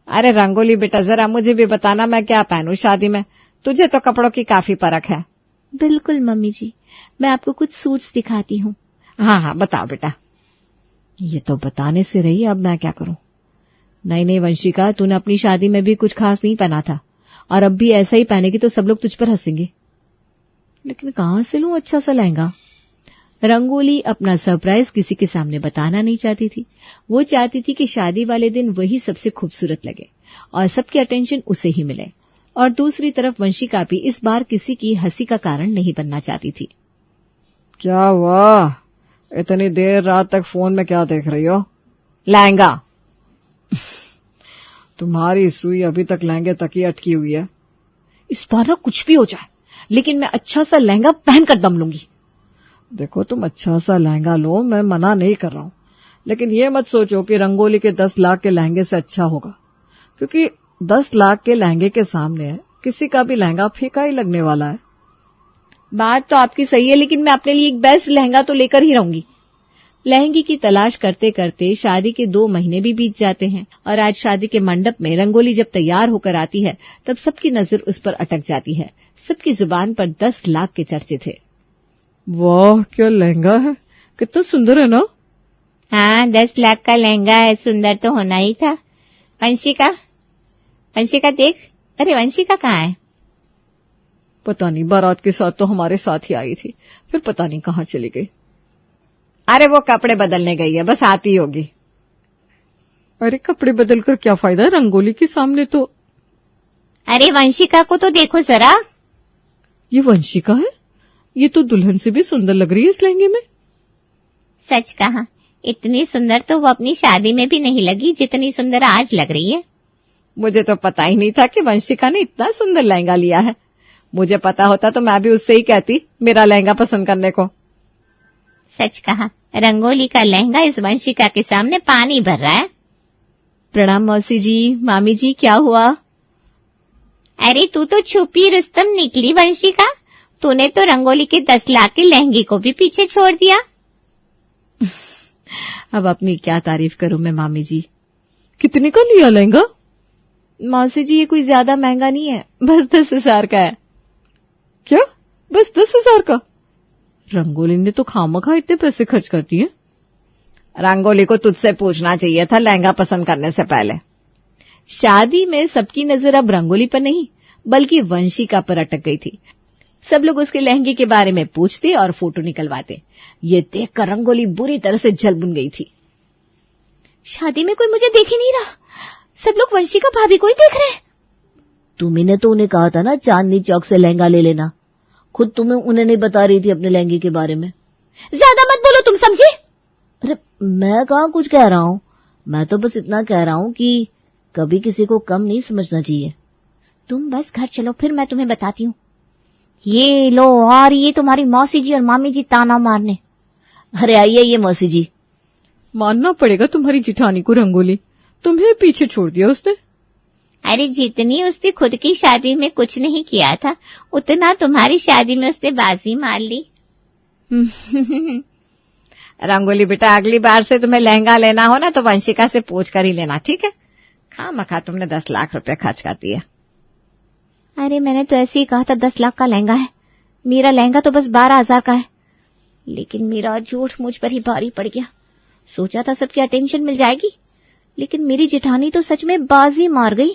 Speaker 5: अरे रंगोली बेटा, जरा मुझे भी बताना मैं क्या पहनूं शादी में, तुझे तो कपड़ों की काफी परख है।
Speaker 3: बिल्कुल मम्मी जी, मैं आपको कुछ सूट्स दिखाती हूँ।
Speaker 5: हाँ बताओ बेटा। ये तो बताने से रही, अब मैं क्या करूं। नहीं वंशिका, तूने अपनी शादी में भी कुछ खास नहीं पहना था, और अब भी ऐसा ही पहनेगी तो सब लोग तुझ पर हंसेंगे। लेकिन कहां से लूं अच्छा सा लहंगा? रंगोली अपना सरप्राइज किसी के सामने बताना नहीं चाहती थी। वो चाहती थी कि शादी वाले दिन वही सबसे खूबसूरत लगे और सबकी अटेंशन उसे ही मिले, और दूसरी तरफ वंशिका भी इस बार किसी की हंसी का कारण नहीं बनना चाहती थी।
Speaker 2: क्या हुआ, इतनी देर रात तक फोन में क्या देख रही हो?
Speaker 5: लहंगा।
Speaker 2: तुम्हारी सुई अभी तक लहंगे तक ही अटकी हुई है।
Speaker 5: इस बार ना कुछ भी हो जाए, लेकिन मैं अच्छा सा लहंगा पहनकर दम लूंगी।
Speaker 2: देखो, तुम अच्छा सा लहंगा लो, मैं मना नहीं कर रहा हूं, लेकिन ये मत सोचो कि रंगोली के 10 लाख के लहंगे से अच्छा होगा, क्योंकि 10 लाख के लहंगे के सामने किसी का भी लहंगा फीका ही लगने वाला है।
Speaker 5: बात तो आपकी सही है, लेकिन मैं अपने लिए एक बेस्ट लहंगा तो लेकर ही रहूंगी। लहंगे की तलाश करते करते शादी के 2 महीने भी बीत जाते हैं, और आज शादी के मंडप में रंगोली जब तैयार होकर आती है तब सबकी नजर उस पर अटक जाती है। सबकी जुबान पर 10 लाख के चर्चे थे।
Speaker 2: वाह, क्या लहंगा है, कितना सुंदर है ना।
Speaker 3: हाँ, 10 लाख का लहंगा है, सुंदर तो होना ही था। वंशिका देख। अरे वंशिका कहाँ है?
Speaker 2: पता नहीं, बारात के साथ तो हमारे साथ ही आई थी, फिर पता नहीं कहाँ चली गई। अरे वो कपड़े बदलने गई है, बस आती होगी।
Speaker 5: अरे कपड़े बदल कर क्या फायदा, रंगोली के सामने तो।
Speaker 3: अरे वंशिका को तो देखो जरा।
Speaker 5: ये वंशिका है? ये तो दुल्हन से भी सुंदर लग रही है इस लहंगे में।
Speaker 3: सच कहा, इतनी सुंदर तो वो अपनी शादी में भी नहीं लगी जितनी सुंदर आज लग रही है।
Speaker 2: मुझे तो पता ही नहीं था कि वंशिका ने इतना सुंदर लहंगा लिया है। मुझे पता होता तो मैं भी उससे ही कहती मेरा लहंगा पसंद करने को।
Speaker 3: सच कहा, रंगोली का लहंगा इस वंशिका के सामने पानी भर रहा है।
Speaker 5: प्रणाम मौसी जी, मामी जी, क्या हुआ?
Speaker 3: अरे तू तो छुपी रुस्तम निकली वंशिका, तूने तो रंगोली के 10 लाख के लहंगे को भी पीछे छोड़ दिया।
Speaker 5: अब अपनी क्या तारीफ करूं मैं मामी जी।
Speaker 2: कितने का लिया लहंगा?
Speaker 5: मौसी जी ये कोई ज्यादा महंगा नहीं है, बस 10,000 का है।
Speaker 2: क्या, बस 10,000 का? रंगोली ने तो खामखा इतने पैसे खर्च कर दिए। रंगोली को तुझसे पूछना चाहिए था लहंगा पसंद करने से पहले।
Speaker 5: शादी में सबकी नजर अब रंगोली पर नहीं बल्कि वंशिका पर अटक गई थी। सब लोग उसके लहंगे के बारे में पूछते और फोटो निकलवाते। ये देखकर रंगोली बुरी तरह से जल-भुन गई थी।
Speaker 3: शादी में कोई मुझे देख ही नहीं रहा, सब लोग वंशिका भाभी को ही देख रहे हैं।
Speaker 4: तुम्ही तो उन्हें कहा था ना चांदनी चौक से लहंगा ले लेना, खुद तुम्हें उन्हें नहीं बता रही थी अपने लहंगे के बारे में।
Speaker 3: ज्यादा मत बोलो, तुम समझे?
Speaker 4: अरे मैं कहाँ कुछ कह रहा हूँ, मैं तो बस इतना कह रहा हूँ कि कभी किसी को कम नहीं समझना चाहिए।
Speaker 3: तुम बस घर चलो, फिर मैं तुम्हें बताती हूँ। ये लो, और ये तुम्हारी मौसी जी और मामी जी ताना मारने।
Speaker 4: अरे आइए ये मौसी जी।
Speaker 2: मानना पड़ेगा तुम्हारी जिठानी को, रंगोली तुम्हें पीछे छोड़ दिया उसने।
Speaker 3: अरे जितनी उसने खुद की शादी में कुछ नहीं किया था, उतना तुम्हारी शादी में उसने बाजी मार ली।
Speaker 2: रंगोली बेटा, अगली बार से तुम्हें लहंगा लेना हो ना तो वंशिका से पूछ कर ही लेना, ठीक है? खामखा तुमने 10 लाख रुपए खर्च कर दिए।
Speaker 3: अरे मैंने तो ऐसे ही कहा था 10 लाख का लहंगा है, मेरा लहंगा तो बस 12,000 का है। लेकिन मेरा झूठ मुझ पर ही भारी पड़ गया। सोचा था सबकी अटेंशन मिल जाएगी, लेकिन मेरी जेठानी तो सच में बाजी मार गई।